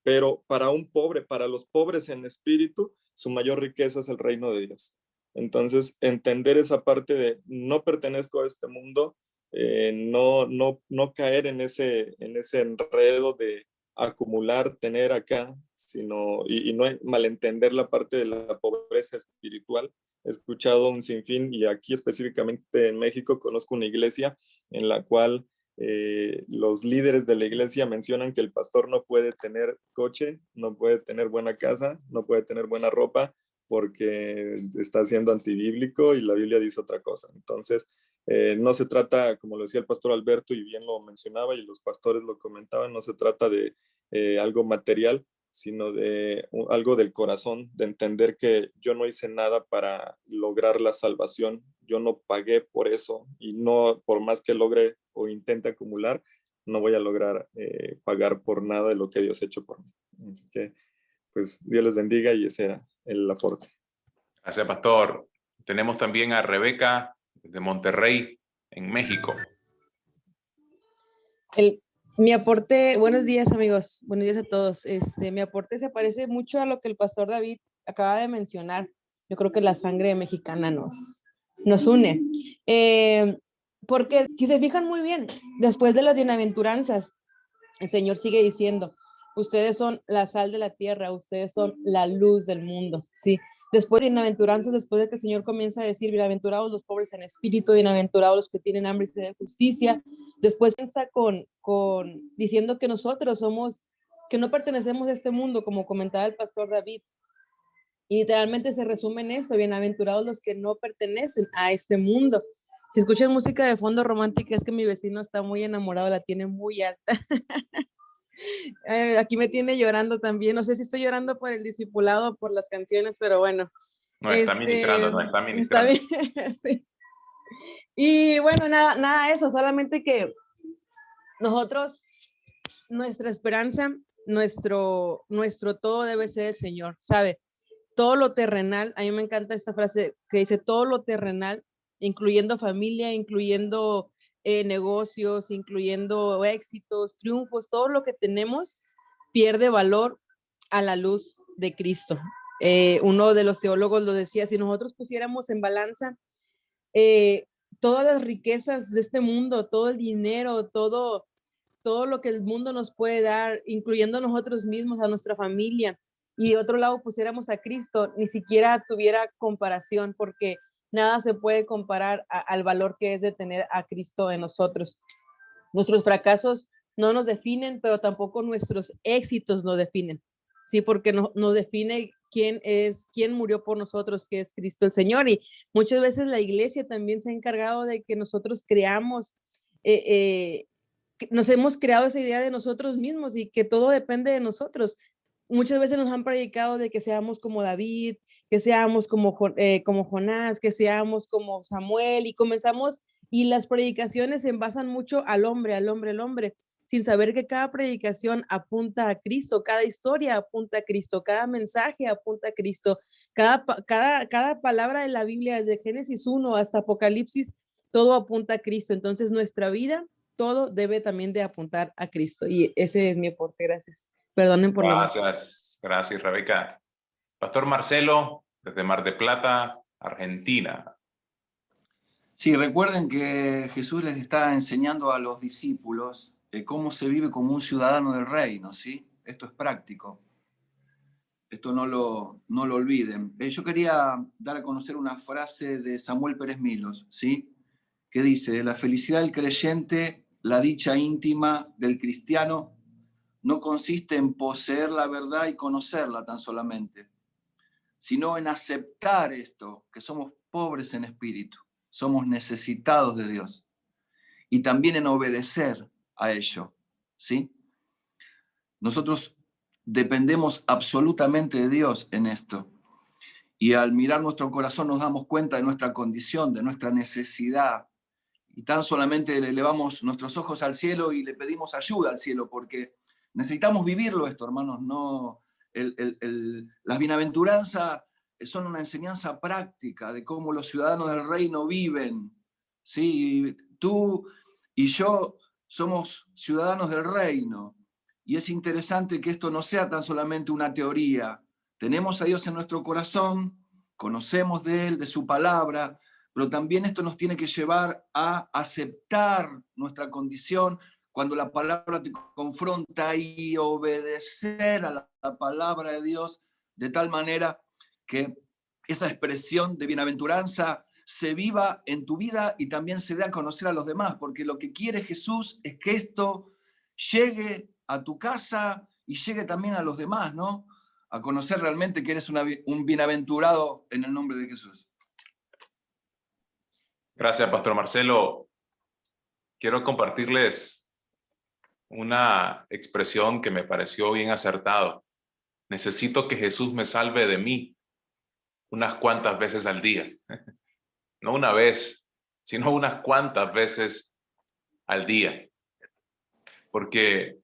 S6: Pero para un pobre, para los pobres en espíritu, su mayor riqueza es el reino de Dios. Entonces, entender esa parte de no pertenezco a este mundo, no caer en ese enredo de acumular, tener acá, sino, y no malentender la parte de la pobreza espiritual. He escuchado un sinfín, y aquí específicamente en México conozco una iglesia en la cual los líderes de la iglesia mencionan que el pastor no puede tener coche, no puede tener buena casa, no puede tener buena ropa, porque está siendo antibíblico y la Biblia dice otra cosa. Entonces, no se trata, como lo decía el pastor Alberto y bien lo mencionaba y los pastores lo comentaban, no se trata de algo material, sino de algo del corazón, de entender que yo no hice nada para lograr la salvación, yo no pagué por eso, y no, por más que logre o intente acumular, no voy a lograr pagar por nada de lo que Dios ha hecho por mí. Así que, pues, Dios les bendiga, y ese era el aporte.
S1: Gracias, pastor. Tenemos también a Rebeca de Monterrey, en México.
S7: Mi aporte, buenos días amigos, buenos días a todos. Mi aporte se parece mucho a lo que el pastor David acaba de mencionar. Yo creo que la sangre mexicana nos une. Porque si se fijan muy bien, después de las bienaventuranzas, el Señor sigue diciendo, ustedes son la sal de la tierra, ustedes son la luz del mundo, ¿sí? Después de bienaventuranzas, después de que el Señor comienza a decir, bienaventurados los pobres en espíritu, bienaventurados los que tienen hambre y sed de justicia, después comienza diciendo que nosotros que no pertenecemos a este mundo, como comentaba el pastor David, y literalmente se resume en eso, bienaventurados los que no pertenecen a este mundo. Si escuchan música de fondo romántica, es que mi vecino está muy enamorado, la tiene muy alta. Aquí me tiene llorando también. No sé si estoy llorando por el discipulado o por las canciones, pero bueno.
S1: No está ministrando.
S7: Está bien, sí. Y bueno, nada de eso, solamente que nosotros, nuestra esperanza, nuestro todo debe ser el Señor, ¿sabe? Todo lo terrenal, a mí me encanta esta frase que dice, todo lo terrenal, incluyendo familia, incluyendo negocios, incluyendo éxitos, triunfos, todo lo que tenemos pierde valor a la luz de Cristo. Uno de los teólogos lo decía, si nosotros pusiéramos en balanza todas las riquezas de este mundo, todo el dinero, todo lo que el mundo nos puede dar, incluyendo nosotros mismos, a nuestra familia, y de otro lado pusiéramos a Cristo, ni siquiera tuviera comparación, porque nada se puede comparar al valor que es de tener a Cristo en nosotros. Nuestros fracasos no nos definen, pero tampoco nuestros éxitos nos definen, ¿sí? Porque nos define quién murió por nosotros, que es Cristo el Señor. Y muchas veces la iglesia también se ha encargado de que nosotros creamos, nos hemos creado esa idea de nosotros mismos y que todo depende de nosotros. Muchas veces nos han predicado de que seamos como David, que seamos como Jonás, que seamos como Samuel, y las predicaciones se basan mucho al hombre, sin saber que cada predicación apunta a Cristo, cada historia apunta a Cristo, cada mensaje apunta a Cristo, cada palabra de la Biblia, desde Génesis 1 hasta Apocalipsis, todo apunta a Cristo. Entonces nuestra vida, todo debe también de apuntar a Cristo. Y ese es mi aporte, gracias. Perdonen por
S1: Gracias, gracias Rebeca. Pastor Marcelo, desde Mar de Plata, Argentina.
S4: Sí, recuerden que Jesús les está enseñando a los discípulos cómo se vive como un ciudadano del reino, ¿sí? Esto es práctico. Esto no lo olviden. Yo quería dar a conocer una frase de Samuel Pérez Milos, ¿sí? Que dice, la felicidad del creyente, la dicha íntima del cristiano, no consiste en poseer la verdad y conocerla tan solamente, sino en aceptar esto, que somos pobres en espíritu, somos necesitados de Dios, y también en obedecer a ello, ¿sí? Nosotros dependemos absolutamente de Dios en esto, y al mirar nuestro corazón nos damos cuenta de nuestra condición, de nuestra necesidad, y tan solamente le elevamos nuestros ojos al cielo y le pedimos ayuda al cielo, porque necesitamos vivirlo esto, hermanos. No, las bienaventuranzas son una enseñanza práctica de cómo los ciudadanos del reino viven. ¿Sí? Tú y yo somos ciudadanos del reino, y es interesante que esto no sea tan solamente una teoría. Tenemos a Dios en nuestro corazón, conocemos de Él, de su palabra, pero también esto nos tiene que llevar a aceptar nuestra condición cuando la palabra te confronta, y obedecer a la palabra de Dios de tal manera que esa expresión de bienaventuranza se viva en tu vida y también se dé a conocer a los demás, porque lo que quiere Jesús es que esto llegue a tu casa y llegue también a los demás, ¿no? A conocer realmente que eres un bienaventurado en el nombre de Jesús.
S1: Gracias, Pastor Marcelo. Quiero compartirles una expresión que me pareció bien acertado. necesito que Jesús me salve de mí unas cuantas veces al día. No una vez, sino unas cuantas veces al día. Porque,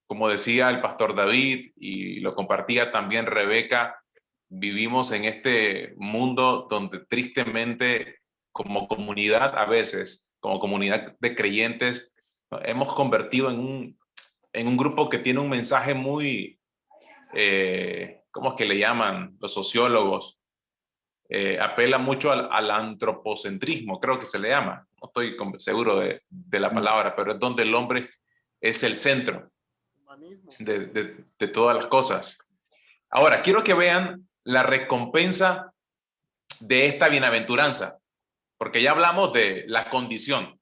S1: como decía el pastor David y lo compartía también Rebeca, vivimos en este mundo donde tristemente, como comunidad a veces, como comunidad de creyentes, hemos convertido en un grupo que tiene un mensaje muy, ¿cómo es que le llaman los sociólogos? Apela mucho al antropocentrismo, creo que se le llama. No estoy seguro de la palabra, pero es donde el hombre es el centro de todas las cosas. Ahora, quiero que vean la recompensa de esta bienaventuranza, porque ya hablamos de la condición.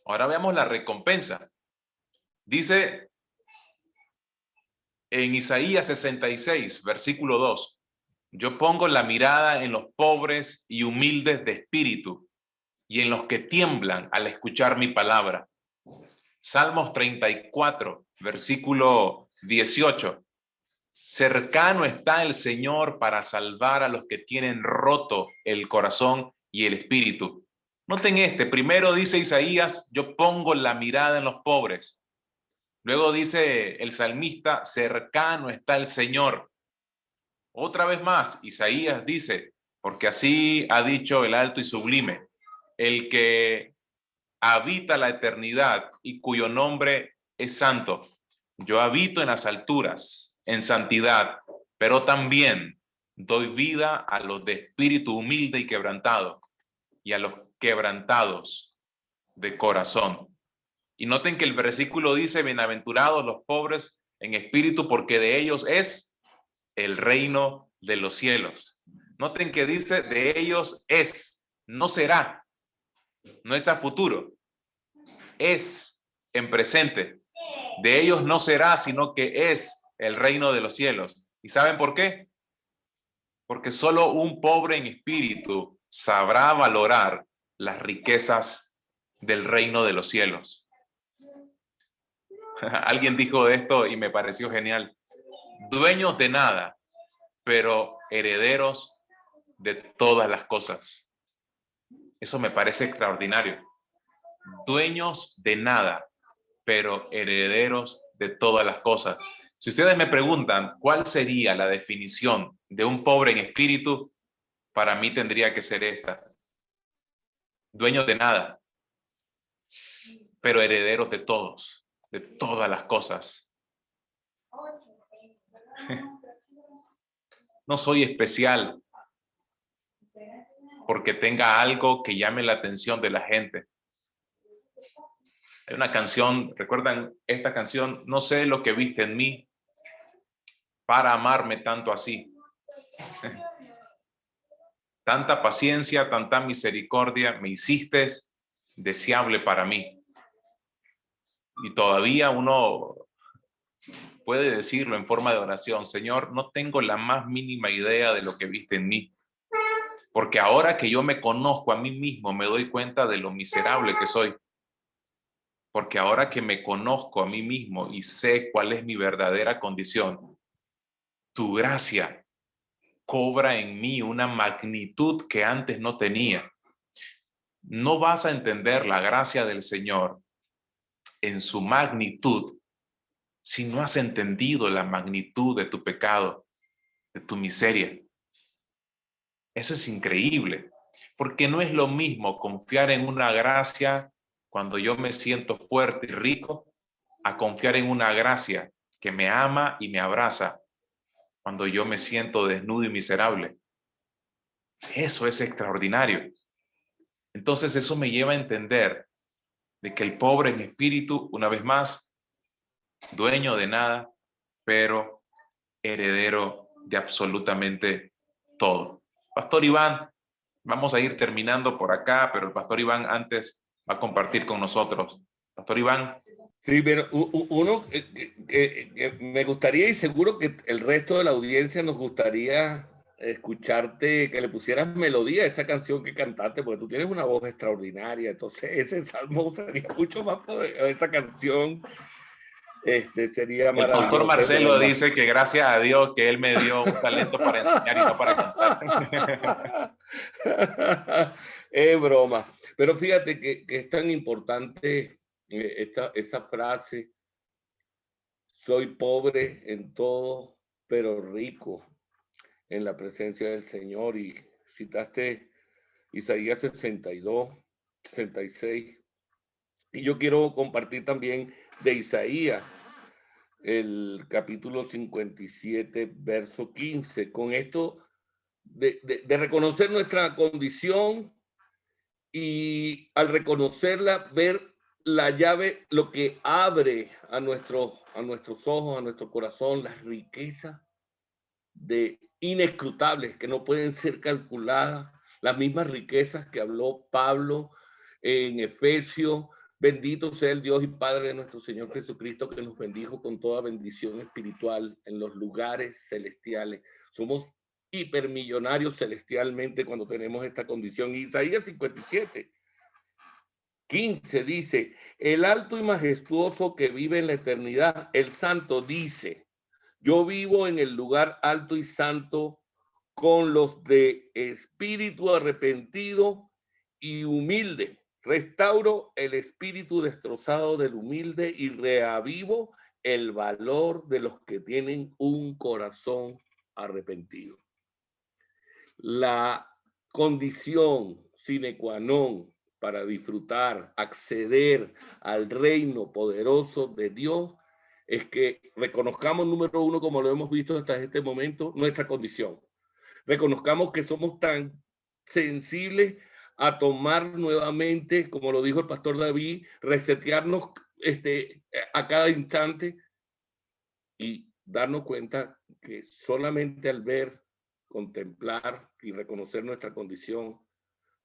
S1: Ahora veamos la recompensa. Dice en Isaías 66, versículo 2, yo pongo la mirada en los pobres y humildes de espíritu y en los que tiemblan al escuchar mi palabra. Salmos 34, versículo 18. Cercano está el Señor para salvar a los que tienen roto el corazón y el espíritu. Noten primero dice Isaías, yo pongo la mirada en los pobres. Luego dice el salmista, cercano está el Señor. Otra vez más, Isaías dice, porque así ha dicho el alto y sublime, el que habita la eternidad y cuyo nombre es santo. Yo habito en las alturas, en santidad, pero también doy vida a los de espíritu humilde y quebrantado, y a los quebrantados de corazón. Y noten que el versículo dice, bienaventurados los pobres en espíritu, porque de ellos es el reino de los cielos. Noten que dice, de ellos es, no será, no es a futuro, es en presente. De ellos no será, sino que es el reino de los cielos. ¿Y saben por qué? Porque solo un pobre en espíritu sabrá valorar las riquezas del reino de los cielos. Alguien dijo esto y me pareció genial. Dueños de nada, pero herederos de todas las cosas. Eso me parece extraordinario. Dueños de nada, pero herederos de todas las cosas. Si ustedes me preguntan cuál sería la definición de un pobre en espíritu, para mí tendría que ser esta. Dueños de nada, pero herederos de todos, de todas las cosas. No soy especial porque tenga algo que llame la atención de la gente. Hay una canción, ¿recuerdan esta canción? No sé lo que viste en mí para amarme tanto así. Tanta paciencia, tanta misericordia me hiciste deseable para mí. Y todavía uno puede decirlo en forma de oración, Señor, no tengo la más mínima idea de lo que viste en mí. Porque ahora que yo me conozco a mí mismo, me doy cuenta de lo miserable que soy. Porque ahora que me conozco a mí mismo y sé cuál es mi verdadera condición, tu gracia cobra en mí una magnitud que antes no tenía. No vas a entender la gracia del Señor en su magnitud si no has entendido la magnitud de tu pecado, de tu miseria. Eso es increíble, porque no es lo mismo confiar en una gracia cuando yo me siento fuerte y rico, a confiar en una gracia que me ama y me abraza cuando yo me siento desnudo y miserable. Eso es extraordinario. Entonces eso me lleva a entender de que el pobre en espíritu, una vez más, dueño de nada, pero heredero de absolutamente todo. Pastor Iván, vamos a ir terminando por acá, pero el Pastor Iván antes va a compartir con nosotros. Pastor Iván.
S3: Sí, pero uno me gustaría, y seguro que el resto de la audiencia nos gustaría escucharte, que le pusieras melodía a esa canción que cantaste, porque tú tienes una voz extraordinaria. Entonces ese salmo sería mucho más poderoso, esa canción. Sería
S1: El
S3: maravilloso.
S1: pastor Marcelo dice que gracias a Dios que él me dio un talento para enseñar y no para cantar.
S3: Es broma. Pero fíjate que es tan importante esa frase: soy pobre en todo, pero rico en la presencia del Señor. Y citaste Isaías 62, 66. Y yo quiero compartir también de Isaías, el capítulo 57, verso 15. Con esto de reconocer nuestra condición, y al reconocerla, ver la llave, lo que abre a nuestros ojos, a nuestro corazón, las riquezas inescrutables que no pueden ser calculadas, las mismas riquezas que habló Pablo en Efesios. Bendito sea el Dios y Padre de nuestro Señor Jesucristo, que nos bendijo con toda bendición espiritual en los lugares celestiales. Somos hipermillonarios celestialmente cuando tenemos esta condición. Isaías 57, 15 dice: el alto y majestuoso que vive en la eternidad, el santo, dice: yo vivo en el lugar alto y santo con los de espíritu arrepentido y humilde. Restauro el espíritu destrozado del humilde y reavivo el valor de los que tienen un corazón arrepentido. La condición sine qua non para disfrutar, acceder al reino poderoso de Dios, es que reconozcamos, número uno, como lo hemos visto hasta este momento, nuestra condición. Reconozcamos que somos tan sensibles a tomar nuevamente, como lo dijo el pastor David, resetearnos a cada instante y darnos cuenta que solamente al ver, contemplar y reconocer nuestra condición,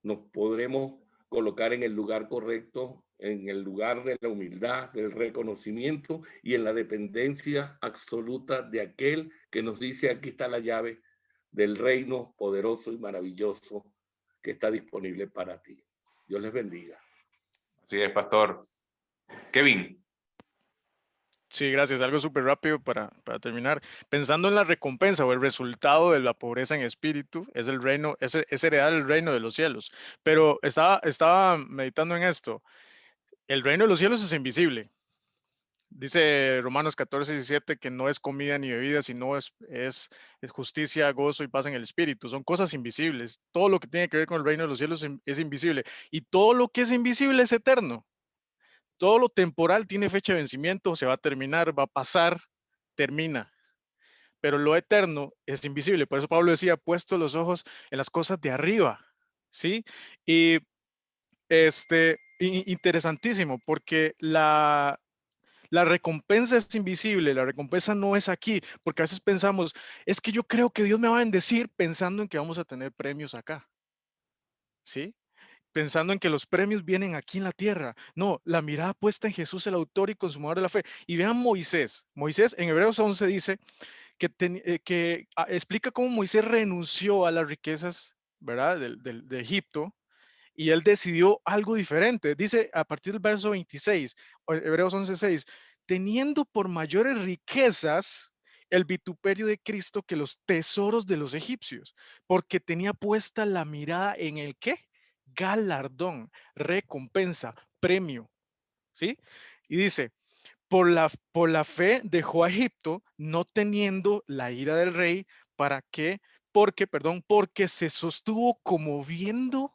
S3: nos podremos colocar en el lugar correcto, en el lugar de la humildad, del reconocimiento y en la dependencia absoluta de aquel que nos dice: aquí está la llave del reino poderoso y maravilloso que está disponible para ti. Dios les bendiga.
S1: Así es, pastor. Kevin.
S2: Sí, gracias. Algo súper rápido para terminar. Pensando en la recompensa o el resultado de la pobreza en espíritu, es el reino, es heredar el reino de los cielos. Pero estaba meditando en esto. El reino de los cielos es invisible. Dice Romanos 14, 17 que no es comida ni bebida, sino es justicia, gozo y paz en el espíritu. Son cosas invisibles. Todo lo que tiene que ver con el reino de los cielos es invisible. Y todo lo que es invisible es eterno. Todo lo temporal tiene fecha de vencimiento, se va a terminar, va a pasar, termina. Pero lo eterno es invisible. Por eso Pablo decía: puesto los ojos en las cosas de arriba. ¿Sí? Y interesantísimo, porque la recompensa es invisible, la recompensa no es aquí, porque a veces pensamos: es que yo creo que Dios me va a bendecir, pensando en que vamos a tener premios acá. ¿Sí? Pensando en que los premios vienen aquí en la tierra. No, la mirada puesta en Jesús, el autor y consumador de la fe. Y vean Moisés. Moisés en Hebreos 11 dice que explica cómo Moisés renunció a las riquezas, ¿verdad?, de Egipto, y él decidió algo diferente. Dice a partir del verso 26, Hebreos 11:6, teniendo por mayores riquezas el vituperio de Cristo que los tesoros de los egipcios, porque tenía puesta la mirada en el ¿qué? Galardón, recompensa, premio, ¿sí? Y dice: por la fe dejó a Egipto, no teniendo la ira del rey, porque se sostuvo como viendo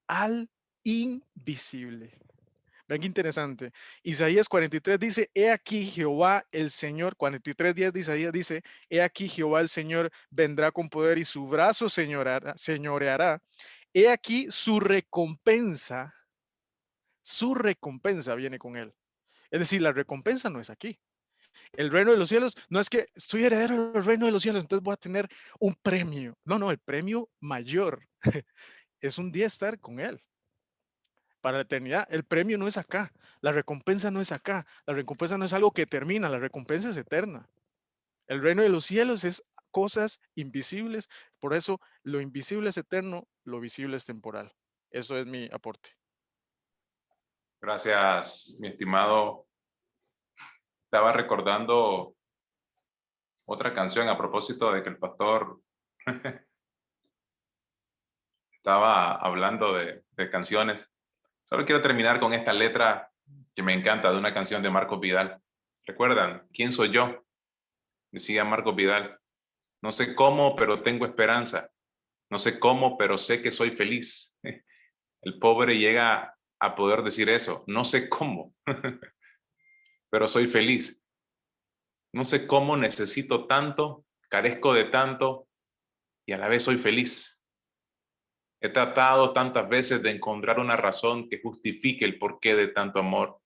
S2: al invisible. Vean qué interesante. Isaías 43 dice: he aquí Jehová el Señor, 43:10 de Isaías dice: he aquí Jehová el Señor vendrá con poder y su brazo señoreará. He aquí su recompensa viene con él. Es decir, la recompensa no es aquí. El reino de los cielos no es que soy heredero del reino de los cielos, entonces voy a tener un premio. No, el premio mayor es un día estar con él para la eternidad. El premio no es acá, la recompensa no es acá, la recompensa no es algo que termina, la recompensa es eterna. El reino de los cielos es cosas invisibles, por eso lo invisible es eterno, lo visible es temporal. Eso es mi aporte.
S1: Gracias, mi estimado Estaba recordando otra canción a propósito de que el pastor estaba hablando de canciones. Solo quiero terminar con esta letra que me encanta de una canción de Marcos Vidal. ¿Recuerdan? ¿Quién soy yo? Decía Marcos Vidal. No sé cómo, pero tengo esperanza. No sé cómo, pero sé que soy feliz. El pobre llega a poder decir eso. No sé cómo, pero soy feliz. No sé cómo necesito tanto, carezco de tanto y a la vez soy feliz. He tratado tantas veces de encontrar una razón que justifique el porqué de tanto amor.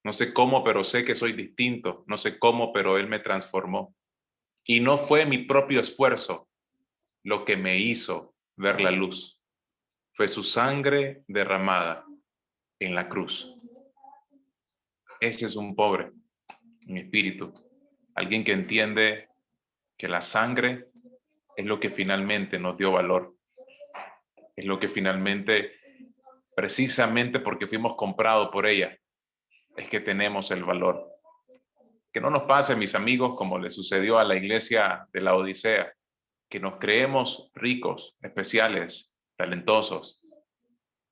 S1: No sé cómo, pero sé que soy distinto. No sé cómo, pero Él me transformó. Y no fue mi propio esfuerzo lo que me hizo ver la luz. Fue su sangre derramada en la cruz. Ese es un pobre en espíritu. Alguien que entiende que la sangre es lo que finalmente nos dio valor. Es lo que finalmente, precisamente porque fuimos comprados por ella, es que tenemos el valor. Que no nos pase, mis amigos, como le sucedió a la iglesia de la Odisea, que nos creemos ricos, especiales, talentosos,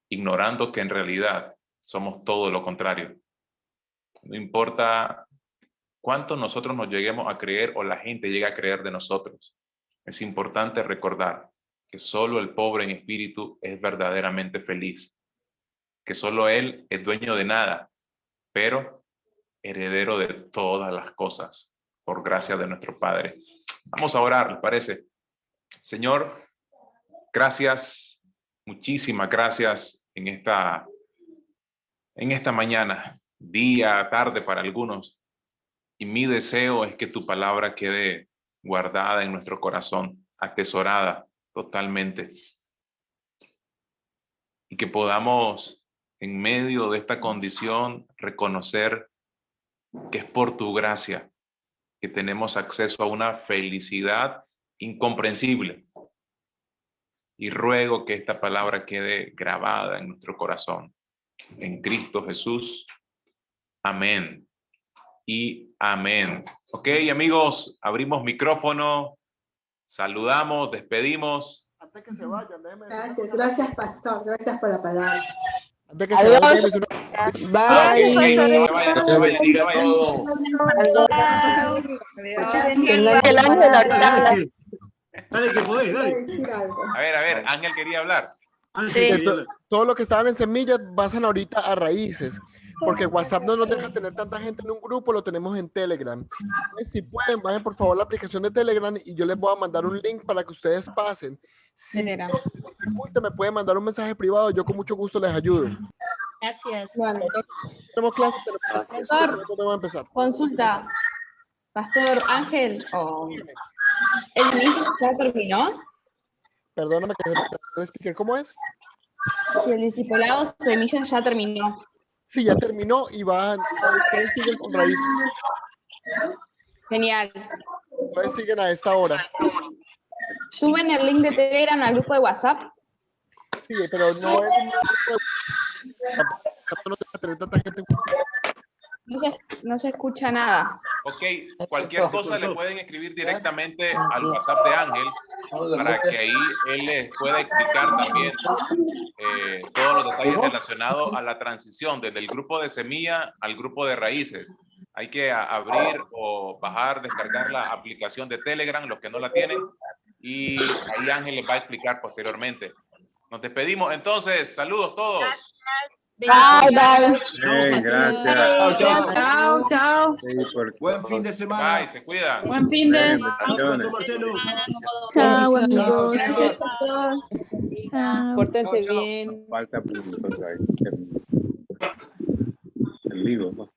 S1: ignorando que en realidad somos todo lo contrario. No importa cuánto nosotros nos lleguemos a creer o la gente llega a creer de nosotros. Es importante recordar que solo el pobre en espíritu es verdaderamente feliz, que solo Él es dueño de nada, pero heredero de todas las cosas, por gracia de nuestro Padre. Vamos a orar, ¿les parece? Señor, gracias, muchísimas gracias en esta mañana, día, tarde para algunos. Y mi deseo es que tu palabra quede guardada en nuestro corazón, atesorada totalmente. Y que podamos, en medio de esta condición, reconocer que es por tu gracia que tenemos acceso a una felicidad incomprensible. Y ruego que esta palabra quede grabada en nuestro corazón. En Cristo Jesús. Amén. Y amén. Ok, amigos, abrimos micrófono, saludamos, despedimos.
S5: Antes que se vayan, déjeme decir
S8: Gracias, pastor. Gracias por la palabra.
S5: antes que se vayan, déjeme decir
S7: Bye.
S1: Que vayan.
S7: El ángel ahorita.
S9: Dale que podés, dale.
S1: A ver, Ángel quería hablar.
S5: que todo lo que estaban en semillas pasan ahorita a raíces, porque WhatsApp no nos deja tener tanta gente en un grupo, lo tenemos en Telegram. Entonces, si pueden, vayan por favor a la aplicación de Telegram y yo les voy a mandar un link para que ustedes pasen. Si me pueden mandar un mensaje privado, yo con mucho gusto les ayudo.
S10: Gracias.
S8: Bueno,
S5: Tenemos clases, vamos a empezar.
S8: consulta. Pastor Ángel, ¿el mismo ya terminó?
S5: Perdóname que el speaker, ¿cómo es?
S8: Si el discipulado Semillas ya terminó.
S5: Sí, ya terminó y ustedes siguen con raíces.
S8: Genial.
S5: Ustedes siguen a esta hora.
S8: ¿Suben el link de Telegram al grupo de WhatsApp?
S5: Sí, pero no es un grupo no te va a tener tanta gente.
S8: No se escucha nada.
S1: Ok, cualquier cosa le pueden escribir directamente al WhatsApp de Ángel para que ahí él les pueda explicar también todos los detalles relacionados a la transición desde el grupo de semilla al grupo de raíces. Hay que abrir o bajar, descargar la aplicación de Telegram, los que no la tienen, y ahí Ángel les va a explicar posteriormente. Nos despedimos entonces. Saludos todos.
S7: Bye, bye.
S9: Hey, gracias.
S7: Chao.
S4: Buen fin de semana.
S1: Bye, se cuidan.
S8: Buen fin de...
S7: Chao, amigos.
S8: Gracias, pastor.
S7: Pórtense bien.
S9: Falta el vivo, ¿no?